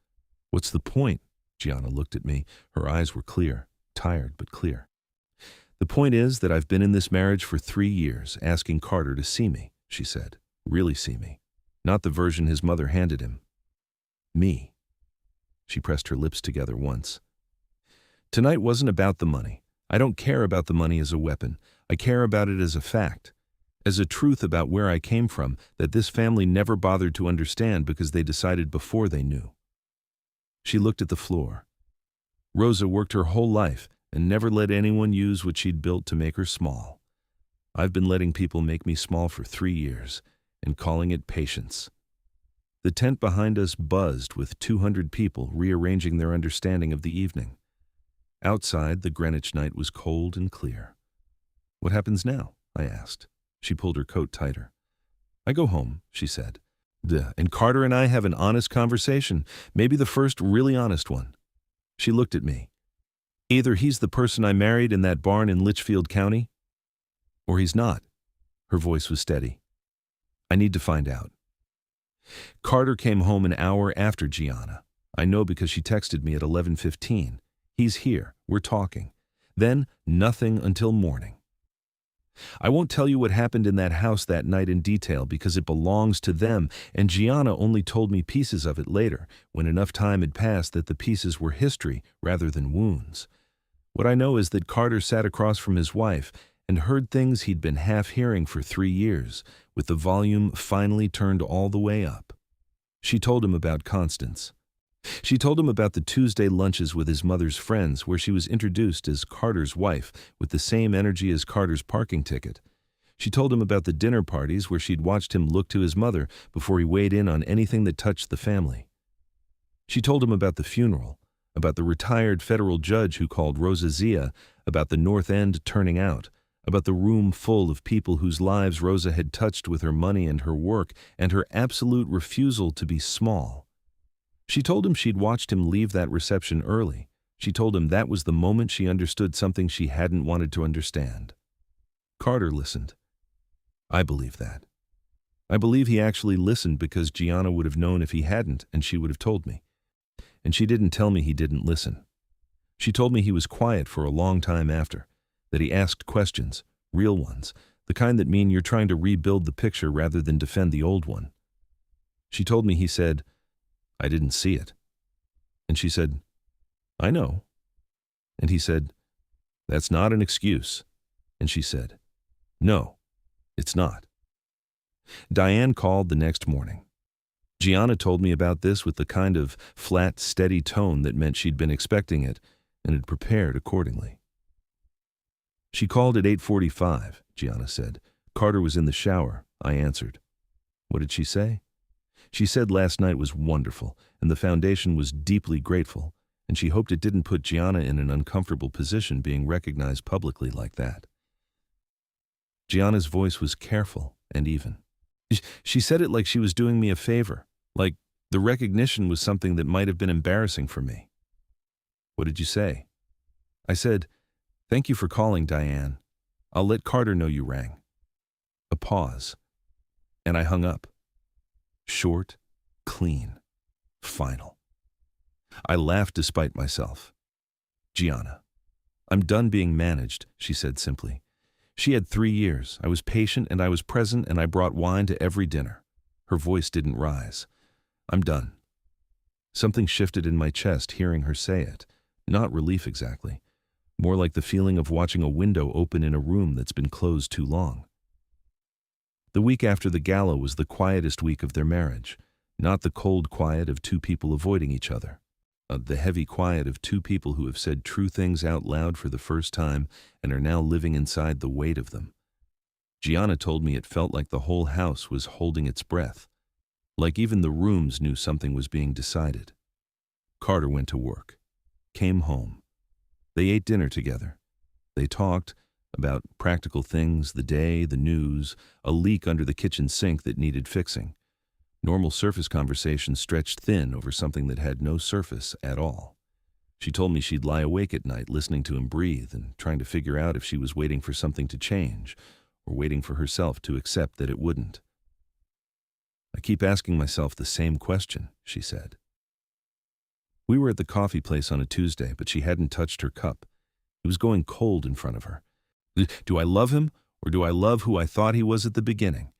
What's the point? Gianna looked at me. Her eyes were clear, tired but clear. The point is that I've been in this marriage for 3 years, asking Carter to see me, she said. Really see me. Not the version his mother handed him. Me. She pressed her lips together once. Tonight wasn't about the money. I don't care about the money as a weapon. I care about it as a fact. As a truth about where I came from that this family never bothered to understand because they decided before they knew. She looked at the floor. Rosa worked her whole life and never let anyone use what she'd built to make her small. I've been letting people make me small for 3 years and calling it patience. The tent behind us buzzed with 200 people rearranging their understanding of the evening. Outside, the Greenwich night was cold and clear. What happens now? I asked. She pulled her coat tighter. I go home, she said. And Carter and I have an honest conversation, maybe the first really honest one. She looked at me. Either he's the person I married in that barn in Litchfield County, or he's not. Her voice was steady. I need to find out. Carter came home an hour after Gianna. I know because she texted me at 11:15. He's here. We're talking. Then nothing until morning. I won't tell you what happened in that house that night in detail because it belongs to them, and Gianna only told me pieces of it later, when enough time had passed that the pieces were history rather than wounds. What I know is that Carter sat across from his wife and heard things he'd been half hearing for 3 years, with the volume finally turned all the way up. She told him about Constance. She told him about the Tuesday lunches with his mother's friends where she was introduced as Carter's wife with the same energy as Carter's parking ticket. She told him about the dinner parties where she'd watched him look to his mother before he weighed in on anything that touched the family. She told him about the funeral, about the retired federal judge who called Rosa Zia, about the North End turning out, about the room full of people whose lives Rosa had touched with her money and her work, and her absolute refusal to be small. She told him she'd watched him leave that reception early. She told him that was the moment she understood something she hadn't wanted to understand. Carter listened. I believe that. I believe he actually listened because Gianna would have known if he hadn't, and she would have told me. And she didn't tell me he didn't listen. She told me he was quiet for a long time after, that he asked questions, real ones, the kind that mean you're trying to rebuild the picture rather than defend the old one. She told me he said, I didn't see it. And she said, I know. And he said, that's not an excuse. And she said, no, it's not. Diane called the next morning. Gianna told me about this with the kind of flat, steady tone that meant she'd been expecting it and had prepared accordingly. She called at 8:45, Gianna said, Carter was in the shower, I answered. What did she say? She said last night was wonderful, and the foundation was deeply grateful, and she hoped it didn't put Gianna in an uncomfortable position being recognized publicly like that. Gianna's voice was careful and even. She said it like she was doing me a favor, like the recognition was something that might have been embarrassing for me. What did you say? I said, "Thank you for calling, Diane. I'll let Carter know you rang." A pause, and I hung up. Short, clean, final. I laughed despite myself. Gianna. I'm done being managed, she said simply. She had 3 years. I was patient and I was present and I brought wine to every dinner. Her voice didn't rise. I'm done. Something shifted in my chest hearing her say it. Not relief exactly. More like the feeling of watching a window open in a room that's been closed too long. The week after the gala was the quietest week of their marriage, not the cold quiet of two people avoiding each other. The heavy quiet of two people who have said true things out loud for the first time and are now living inside the weight of them. Gianna told me it felt like the whole house was holding its breath, like even the rooms knew something was being decided. Carter went to work, came home. They ate dinner together. They talked about practical things, the day, the news, a leak under the kitchen sink that needed fixing. Normal surface conversation stretched thin over something that had no surface at all. She told me she'd lie awake at night listening to him breathe and trying to figure out if she was waiting for something to change or waiting for herself to accept that it wouldn't. I keep asking myself the same question, she said. We were at the coffee place on a Tuesday, but she hadn't touched her cup. It was going cold in front of her. Do I love him, or do I love who I thought he was at the beginning?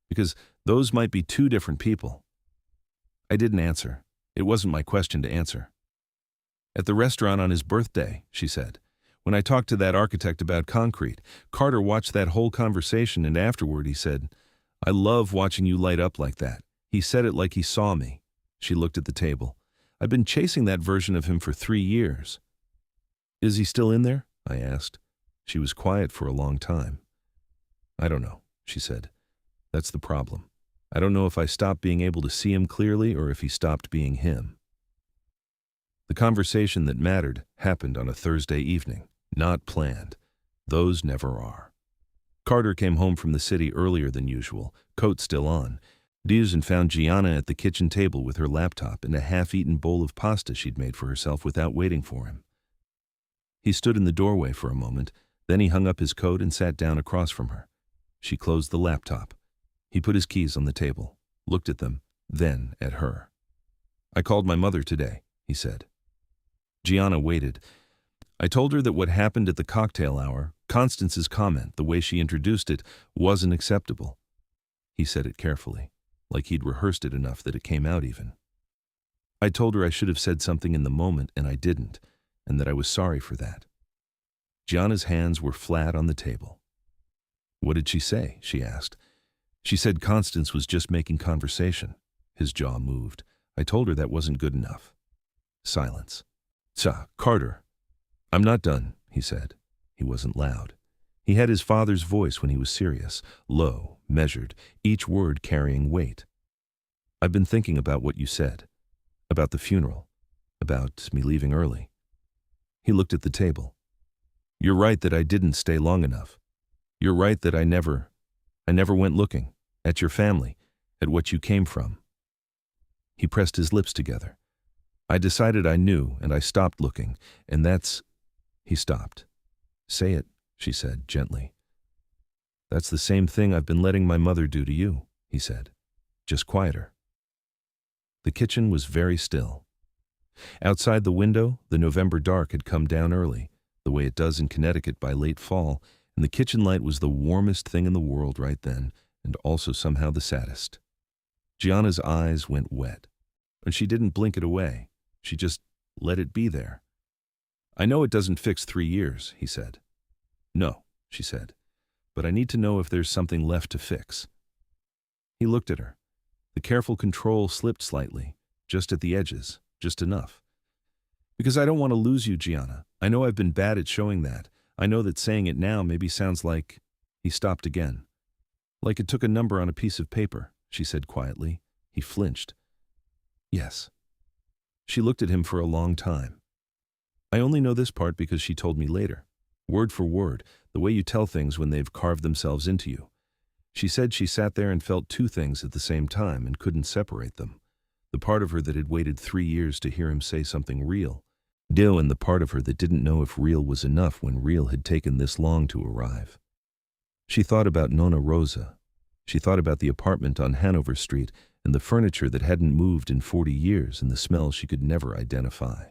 Because those might be two different people. I didn't answer. It wasn't my question to answer. At the restaurant on his birthday, she said, when I talked to that architect about concrete, Carter watched that whole conversation and afterward he said, "I love watching you light up like that." He said it like he saw me. She looked at the table. I've been chasing that version of him for 3 years. Is he still in there? I asked. She was quiet for a long time. I don't know, she said. That's the problem. I don't know if I stopped being able to see him clearly or if he stopped being him. The conversation that mattered happened on a Thursday evening, not planned. Those never are. Carter came home from the city earlier than usual, coat still on, and found Gianna at the kitchen table with her laptop and a half-eaten bowl of pasta she'd made for herself without waiting for him. He stood in the doorway for a moment, then he hung up his coat and sat down across from her. She closed the laptop. He put his keys on the table, looked at them, then at her. I called my mother today, he said. Gianna waited. I told her that what happened at the cocktail hour, Constance's comment, the way she introduced it, wasn't acceptable. He said it carefully, like he'd rehearsed it enough that it came out even. I told her I should have said something in the moment and I didn't, and that I was sorry for that. Gianna's hands were flat on the table. What did she say? She asked. She said Constance was just making conversation. His jaw moved. I told her that wasn't good enough. Silence. Carter. I'm not done, he said. He wasn't loud. He had his father's voice when he was serious, low, measured, each word carrying weight. I've been thinking about what you said, about the funeral, about me leaving early. He looked at the table. You're right that I didn't stay long enough. You're right that I never went looking, at your family, at what you came from. He pressed his lips together. I decided I knew, and I stopped looking, and that's... He stopped. Say it, she said, gently. That's the same thing I've been letting my mother do to you, he said, just quieter. The kitchen was very still. Outside the window, the November dark had come down early, the way it does in Connecticut by late fall, and the kitchen light was the warmest thing in the world right then, and also somehow the saddest. Gianna's eyes went wet, and she didn't blink it away. She just let it be there. I know it doesn't fix 3 years, he said. No, she said, but I need to know if there's something left to fix. He looked at her. The careful control slipped slightly, just at the edges, just enough. Because I don't want to lose you, Gianna. I know I've been bad at showing that. I know that saying it now maybe sounds like... He stopped again. Like it took a number on a piece of paper, she said quietly. He flinched. Yes. She looked at him for a long time. I only know this part because she told me later. Word for word, the way you tell things when they've carved themselves into you. She said she sat there and felt two things at the same time and couldn't separate them. The part of her that had waited 3 years to hear him say something real, and the part of her that didn't know if real was enough when real had taken this long to arrive. She thought about Nonna Rosa. She thought about the apartment on Hanover Street and the furniture that hadn't moved in 40 years and the smell she could never identify.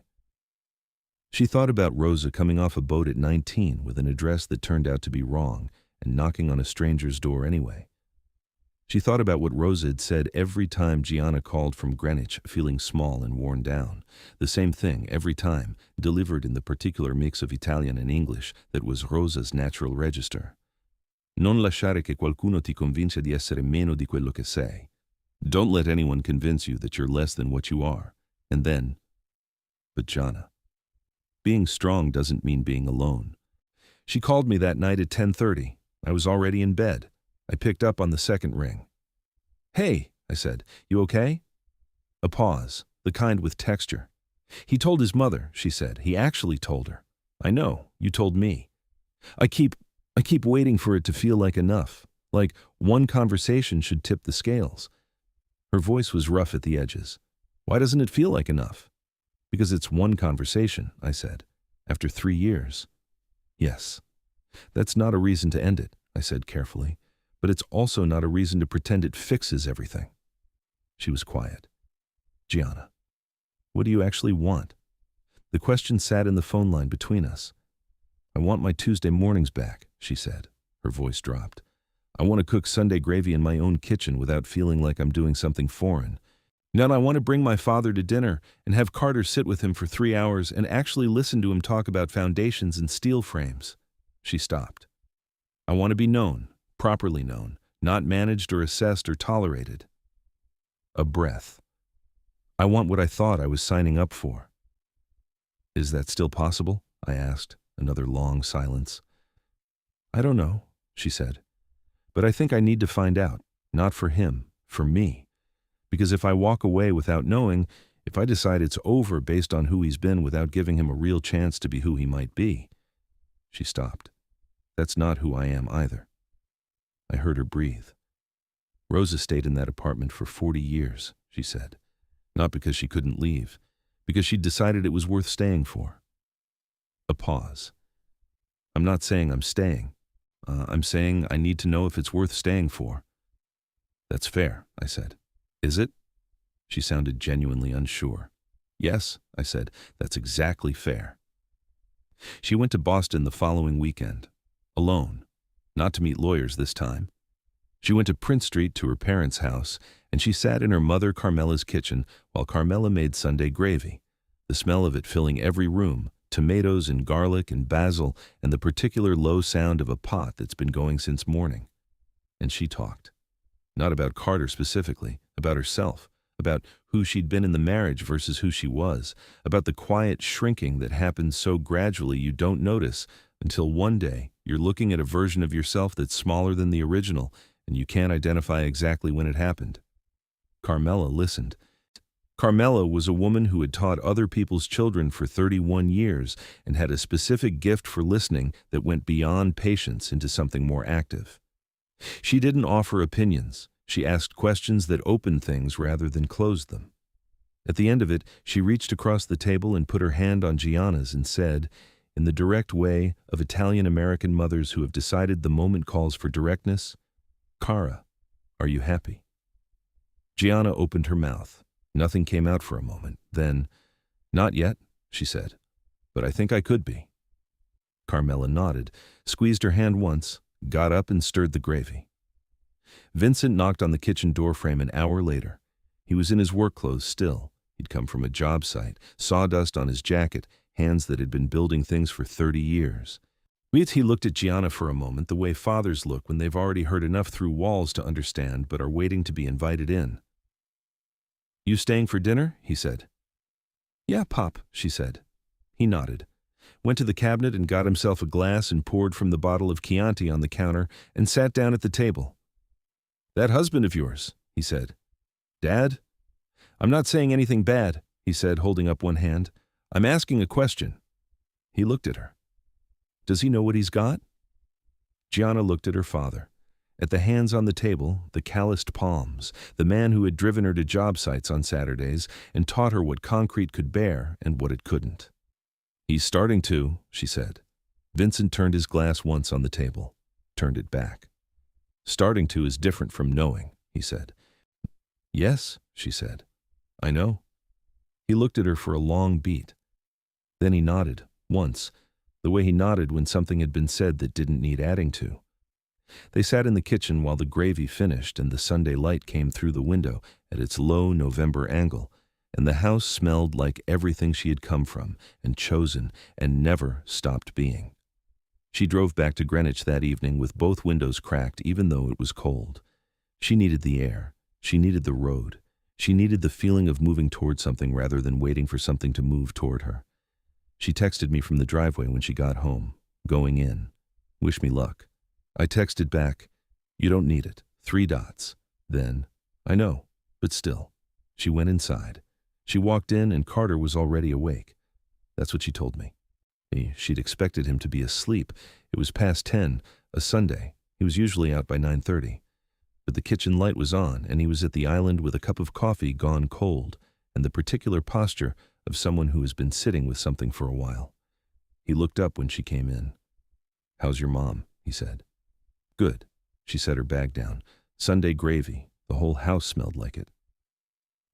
She thought about Rosa coming off a boat at 19 with an address that turned out to be wrong and knocking on a stranger's door anyway. She thought about what Rosa had said every time Gianna called from Greenwich feeling small and worn down. The same thing every time, delivered in the particular mix of Italian and English that was Rosa's natural register. Non lasciare che qualcuno ti convince di essere meno di quello che sei. Don't let anyone convince you that you're less than what you are. And then, but Gianna. Being strong doesn't mean being alone. She called me that night at 10:30. I was already in bed. I picked up on the second ring. Hey, I said, you okay? A pause, the kind with texture. He told his mother, she said. He actually told her. I know, you told me. I keep waiting for it to feel like enough, like one conversation should tip the scales. Her voice was rough at the edges. Why doesn't it feel like enough? Because it's one conversation, I said. After 3 years. Yes. That's not a reason to end it, I said carefully, but it's also not a reason to pretend it fixes everything. She was quiet. Gianna, what do you actually want? The question sat in the phone line between us. I want my Tuesday mornings back, she said. Her voice dropped. I want to cook Sunday gravy in my own kitchen without feeling like I'm doing something foreign. Now I want to bring my father to dinner and have Carter sit with him for 3 hours and actually listen to him talk about foundations and steel frames. She stopped. I want to be known, properly known, not managed or assessed or tolerated. A breath. I want what I thought I was signing up for. Is that still possible? I asked. Another long silence. I don't know, she said. But I think I need to find out, not for him, for me. Because if I walk away without knowing, if I decide it's over based on who he's been without giving him a real chance to be who he might be. She stopped. That's not who I am either. I heard her breathe. Rosa stayed in that apartment for 40 years, she said. Not because she couldn't leave, because she'd decided it was worth staying for. A pause. I'm not saying I'm staying. I'm saying I need to know if it's worth staying for. That's fair, I said. Is it? She sounded genuinely unsure. Yes, I said, that's exactly fair. She went to Boston the following weekend. Alone. Not to meet lawyers this time. She went to Prince Street to her parents' house, and she sat in her mother Carmela's kitchen while Carmela made Sunday gravy, the smell of it filling every room, tomatoes and garlic and basil, and the particular low sound of a pot that's been going since morning. And she talked. Not about Carter specifically, about herself, about who she'd been in the marriage versus who she was, about the quiet shrinking that happens so gradually you don't notice until one day you're looking at a version of yourself that's smaller than the original and you can't identify exactly when it happened. Carmela listened. Carmela was a woman who had taught other people's children for 31 years and had a specific gift for listening that went beyond patience into something more active. She didn't offer opinions. She asked questions that opened things rather than closed them. At the end of it, she reached across the table and put her hand on Gianna's and said, in the direct way of Italian-American mothers who have decided the moment calls for directness, Cara, are you happy? Gianna opened her mouth. Nothing came out for a moment. Then, not yet, she said, but I think I could be. Carmela nodded, squeezed her hand once, got up and stirred the gravy. Vincent knocked on the kitchen doorframe an hour later. He was in his work clothes still. He'd come from a job site, sawdust on his jacket, hands that had been building things for 30 years. He looked at Gianna for a moment the way fathers look when they've already heard enough through walls to understand but are waiting to be invited in. You staying for dinner? He said. Yeah, Pop, she said. He nodded, went to the cabinet and got himself a glass and poured from the bottle of Chianti on the counter and sat down at the table. "That husband of yours," he said. "Dad?" "I'm not saying anything bad," he said, holding up one hand. "I'm asking a question." He looked at her. "Does he know what he's got?" Gianna looked at her father, at the hands on the table, the calloused palms, the man who had driven her to job sites on Saturdays and taught her what concrete could bear and what it couldn't. "He's starting to," she said. Vincent turned his glass once on the table, turned it back. "Starting to is different from knowing," he said. "Yes," she said. "I know." He looked at her for a long beat. Then he nodded, once, the way he nodded when something had been said that didn't need adding to. They sat in the kitchen while the gravy finished and the Sunday light came through the window at its low November angle, and the house smelled like everything she had come from and chosen and never stopped being. She drove back to Greenwich that evening with both windows cracked, even though it was cold. She needed the air. She needed the road. She needed the feeling of moving toward something rather than waiting for something to move toward her. She texted me from the driveway when she got home, going in. "Wish me luck." I texted back, "You don't need it. 3 dots. Then, "I know, but still." She went inside. She walked in and Carter was already awake. That's what she told me. She'd expected him to be asleep. It was past 10, a Sunday. He was usually out by 9:30. But the kitchen light was on, and he was at the island with a cup of coffee gone cold, and the particular posture of someone who has been sitting with something for a while. He looked up when she came in. "How's your mom?" he said. "Good." She set her bag down. Sunday gravy. The whole house smelled like it.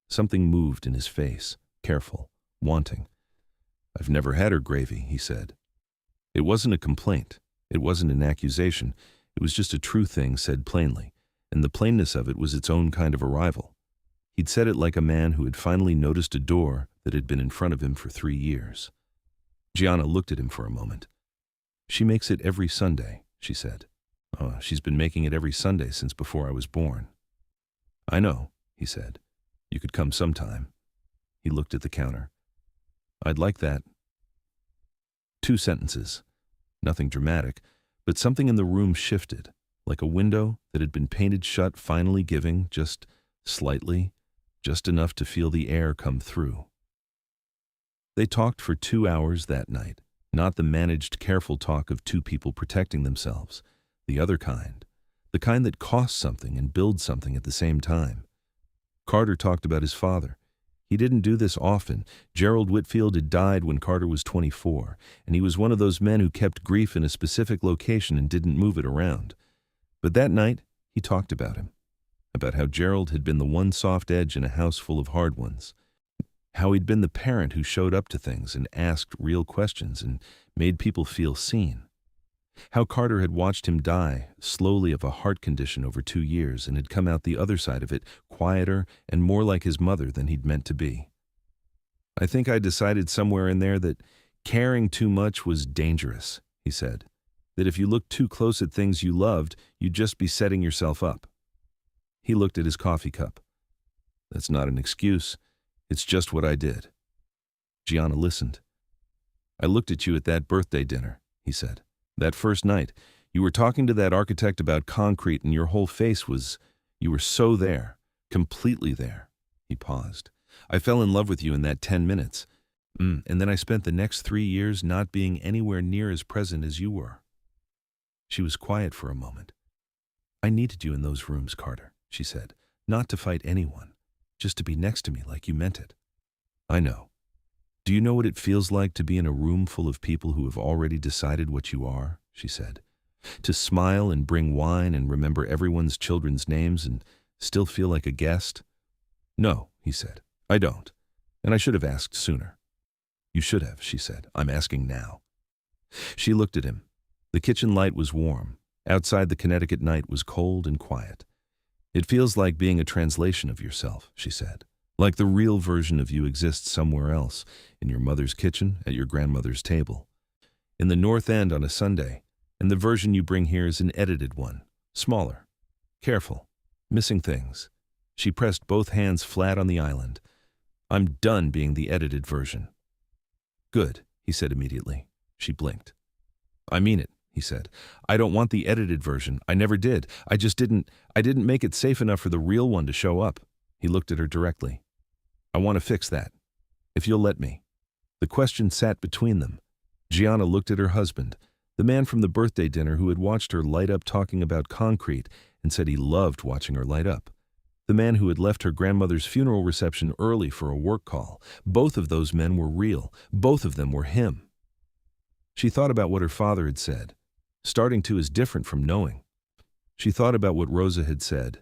Something moved in his face, careful, wanting. "I've never had her gravy," he said. It wasn't a complaint. It wasn't an accusation. It was just a true thing said plainly, and the plainness of it was its own kind of arrival. He'd said it like a man who had finally noticed a door that had been in front of him for 3 years. Gianna looked at him for a moment. "She makes it every Sunday," she said. "Oh, she's been making it every Sunday since before I was born." "I know," he said. "You could come sometime." He looked at the counter. "I'd like that." 2 sentences. Nothing dramatic, but something in the room shifted, like a window that had been painted shut finally giving, just slightly, just enough to feel the air come through. They talked for 2 hours that night, not the managed, careful talk of 2 people protecting themselves, the other kind, the kind that costs something and builds something at the same time. Carter talked about his father. He didn't do this often. Gerald Whitfield had died when Carter was 24, and he was one of those men who kept grief in a specific location and didn't move it around. But that night, he talked about him, about how Gerald had been the one soft edge in a house full of hard ones, how he'd been the parent who showed up to things and asked real questions and made people feel seen, how Carter had watched him die slowly of a heart condition over 2 years and had come out the other side of it quieter and more like his mother than he'd meant to be. "I think I decided somewhere in there that caring too much was dangerous," he said, "that if you looked too close at things you loved, you'd just be setting yourself up." He looked at his coffee cup. "That's not an excuse. It's just what I did." Gianna listened. "I looked at you at that birthday dinner," he said. "That first night, you were talking to that architect about concrete and your whole face was, you were so there, completely there." He paused. "I fell in love with you in that 10 minutes. And then I spent the next 3 years not being anywhere near as present as you were." She was quiet for a moment. "I needed you in those rooms, Carter," she said, "not to fight anyone, just to be next to me like you meant it." "I know. Do you know what it feels like to be in a room full of people who have already decided what you are?" she said. "To smile and bring wine and remember everyone's children's names and still feel like a guest?" "No," he said. "I don't. And I should have asked sooner." "You should have," she said. "I'm asking now." She looked at him. The kitchen light was warm. Outside, the Connecticut night was cold and quiet. "It feels like being a translation of yourself," she said. "Like the real version of you exists somewhere else, in your mother's kitchen, at your grandmother's table, in the North End on a Sunday, and the version you bring here is an edited one, smaller, careful, missing things." She pressed both hands flat on the island. "I'm done being the edited version." "Good," he said immediately. She blinked. "I mean it," he said. I don't want the edited version. I never did. I didn't make it safe enough for the real one to show up. He looked at her directly. I want to fix that. If you'll let me. The question sat between them. Gianna looked at her husband, the man from the birthday dinner who had watched her light up talking about concrete and said he loved watching her light up. The man who had left her grandmother's funeral reception early for a work call. Both of those men were real. Both of them were him. She thought about what her father had said. Starting to is different from knowing. She thought about what Rosa had said.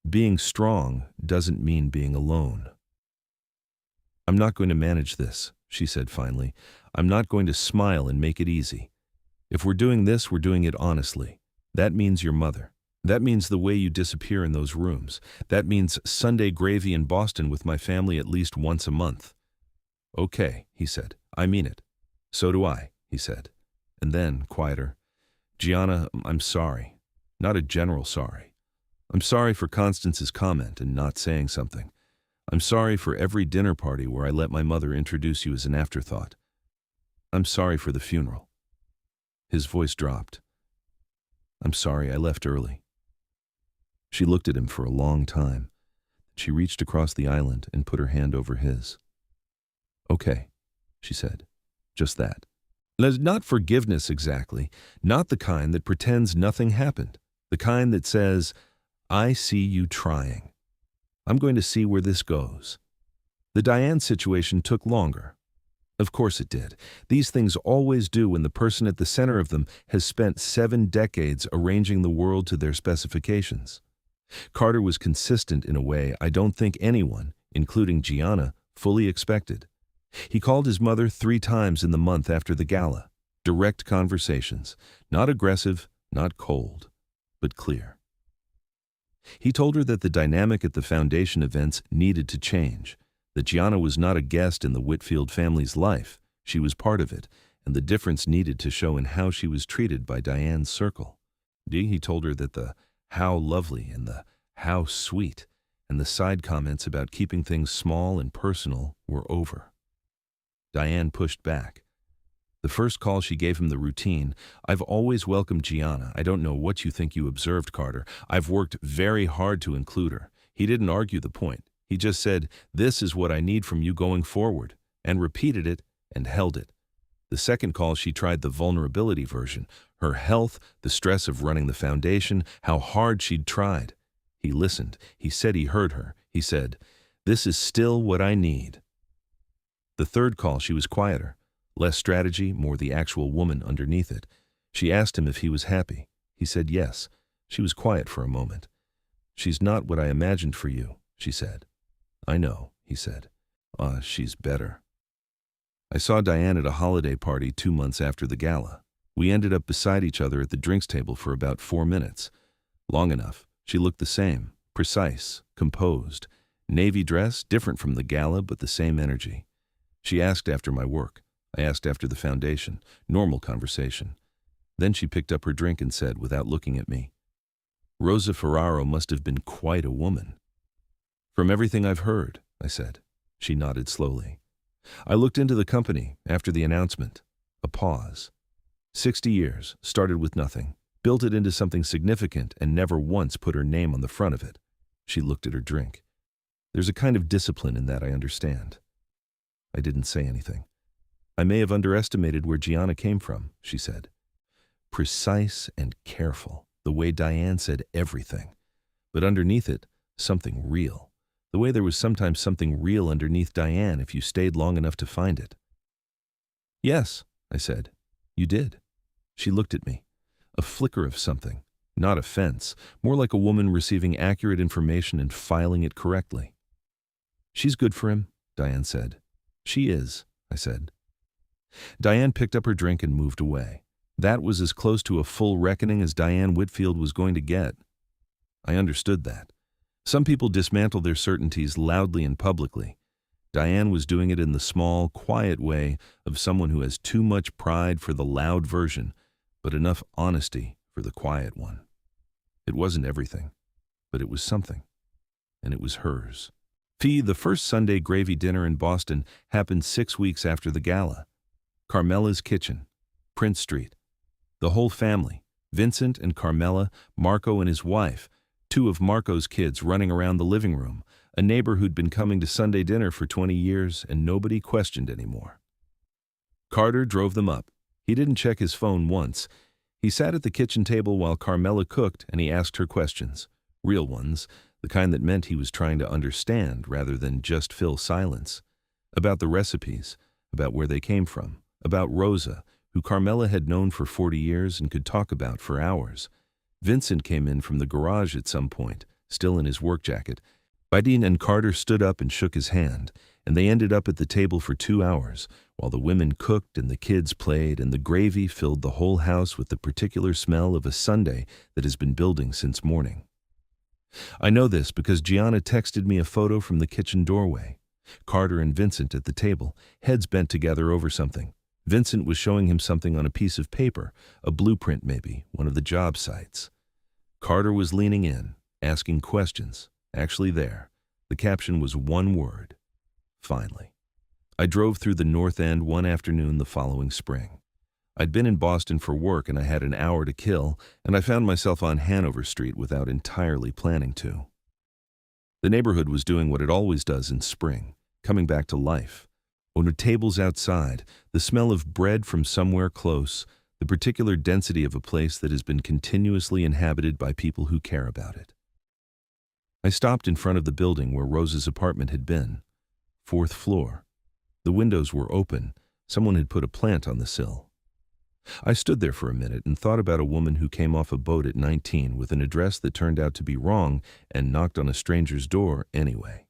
Being strong doesn't mean being alone. I'm not going to manage this, she said finally. I'm not going to smile and make it easy. If we're doing this, we're doing it honestly. That means your mother. That means the way you disappear in those rooms. That means Sunday gravy in Boston with my family at least once a month. Okay, he said. I mean it. So do I, he said. And then, quieter, Gianna, I'm sorry. Not a general sorry. I'm sorry for Constance's comment and not saying something. I'm sorry for every dinner party where I let my mother introduce you as an afterthought. I'm sorry for the funeral. His voice dropped. I'm sorry I left early. She looked at him for a long time. She reached across the island and put her hand over his. Okay, she said. Just that. Not forgiveness exactly, not the kind that pretends nothing happened. The kind that says, I see you trying. I'm going to see where this goes. The Diane situation took longer. Of course it did. These things always do when the person at the center of them has spent 7 decades arranging the world to their specifications. Carter was consistent in a way I don't think anyone, including Gianna, fully expected. He called his mother 3 times in the month after the gala. Direct conversations. Not aggressive, not cold, but clear. He told her that the dynamic at the foundation events needed to change, that Gianna was not a guest in the Whitfield family's life. She was part of it, and the difference needed to show in how she was treated by Diane's circle. He told her that the how lovely and the how sweet and the side comments about keeping things small and personal were over. Diane pushed back. The first call she gave him the routine, I've always welcomed Gianna. I don't know what you think you observed, Carter. I've worked very hard to include her. He didn't argue the point. He just said, this is what I need from you going forward, and repeated it and held it. The second call she tried the vulnerability version, her health, the stress of running the foundation, how hard she'd tried. He listened. He said he heard her. He said, this is still what I need. The third call she was quieter. Less strategy, more the actual woman underneath it. She asked him if he was happy. He said yes. She was quiet for a moment. She's not what I imagined for you, she said. I know, he said. She's better. I saw Diane at a holiday party 2 months after the gala. We ended up beside each other at the drinks table for about 4 minutes. Long enough. She looked the same, precise, composed. Navy dress, different from the gala, but the same energy. She asked after my work. I asked after the foundation. Normal conversation. Then she picked up her drink and said, without looking at me, Rosa Ferraro must have been quite a woman. From everything I've heard, I said. She nodded slowly. I looked into the company after the announcement. A pause. 60 years, started with nothing, built it into something significant and never once put her name on the front of it. She looked at her drink. There's a kind of discipline in that I understand. I didn't say anything. I may have underestimated where Gianna came from, she said. Precise and careful, the way Diane said everything. But underneath it, something real. The way there was sometimes something real underneath Diane if you stayed long enough to find it. Yes, I said. You did. She looked at me. A flicker of something. Not offense, more like a woman receiving accurate information and filing it correctly. She's good for him, Diane said. She is, I said. Diane picked up her drink and moved away. That was as close to a full reckoning as Diane Whitfield was going to get. I understood that. Some people dismantle their certainties loudly and publicly. Diane was doing it in the small, quiet way of someone who has too much pride for the loud version, but enough honesty for the quiet one. It wasn't everything, but it was something, and it was hers. The first Sunday gravy dinner in Boston happened 6 weeks after the gala. Carmela's Kitchen, Prince Street. The whole family, Vincent and Carmela, Marco and his wife, two of Marco's kids running around the living room, a neighbor who'd been coming to Sunday dinner for 20 years, and nobody questioned anymore. Carter drove them up. He didn't check his phone once. He sat at the kitchen table while Carmela cooked, and he asked her questions. Real ones, the kind that meant he was trying to understand rather than just fill silence. About the recipes, about where they came from, about Rosa, who Carmela had known for 40 years and could talk about for hours. Vincent came in from the garage at some point, still in his work jacket. Biden and Carter stood up and shook his hand, and they ended up at the table for 2 hours, while the women cooked and the kids played and the gravy filled the whole house with the particular smell of a Sunday that has been building since morning. I know this because Gianna texted me a photo from the kitchen doorway. Carter and Vincent at the table, heads bent together over something. Vincent was showing him something on a piece of paper, a blueprint maybe, one of the job sites. Carter was leaning in, asking questions, actually there. The caption was one word: finally. I drove through the North End one afternoon the following spring. I'd been in Boston for work and I had an hour to kill, and I found myself on Hanover Street without entirely planning to. The neighborhood was doing what it always does in spring, coming back to life. On the tables outside, the smell of bread from somewhere close, the particular density of a place that has been continuously inhabited by people who care about it. I stopped in front of the building where Rosa's apartment had been. 4th floor. The windows were open. Someone had put a plant on the sill. I stood there for a minute and thought about a woman who came off a boat at 19 with an address that turned out to be wrong and knocked on a stranger's door anyway.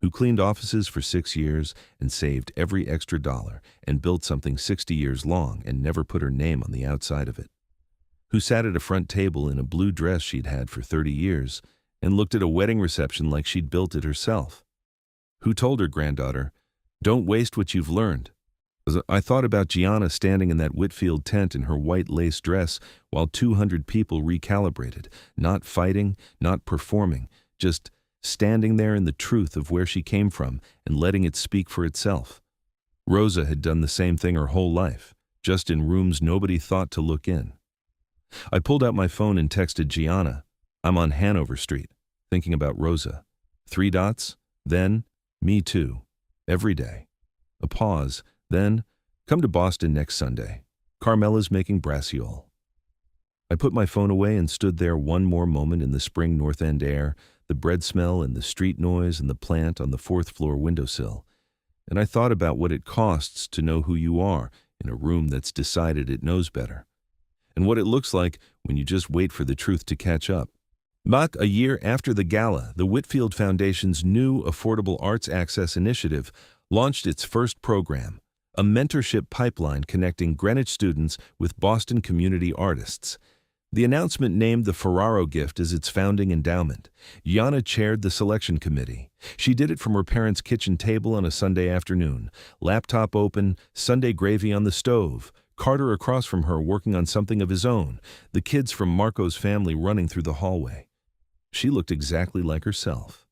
Who cleaned offices for 6 years and saved every extra dollar and built something 60 years long and never put her name on the outside of it. Who sat at a front table in a blue dress she'd had for 30 years and looked at a wedding reception like she'd built it herself. Who told her granddaughter, "Don't waste what you've learned." I thought about Gianna standing in that Whitfield tent in her white lace dress while 200 people recalibrated, not fighting, not performing, just standing there in the truth of where she came from and letting it speak for itself. Rosa had done the same thing her whole life, just in rooms nobody thought to look in. I pulled out my phone and texted Gianna, "I'm on Hanover Street, thinking about Rosa." 3 dots, then, "Me too, every day." A pause, then, "Come to Boston next Sunday. Carmela's making braciole." I put my phone away and stood there one more moment in the spring North End air, the bread smell and the street noise and the plant on the 4th floor windowsill. And I thought about what it costs to know who you are in a room that's decided it knows better, and what it looks like when you just wait for the truth to catch up. About a year after the gala, the Whitfield Foundation's new Affordable Arts Access Initiative launched its first program, a mentorship pipeline connecting Greenwich students with Boston community artists. The announcement named the Ferraro gift as its founding endowment. Gianna chaired the selection committee. She did it from her parents' kitchen table on a Sunday afternoon, laptop open, Sunday gravy on the stove, Carter across from her working on something of his own, the kids from Marco's family running through the hallway. She looked exactly like herself.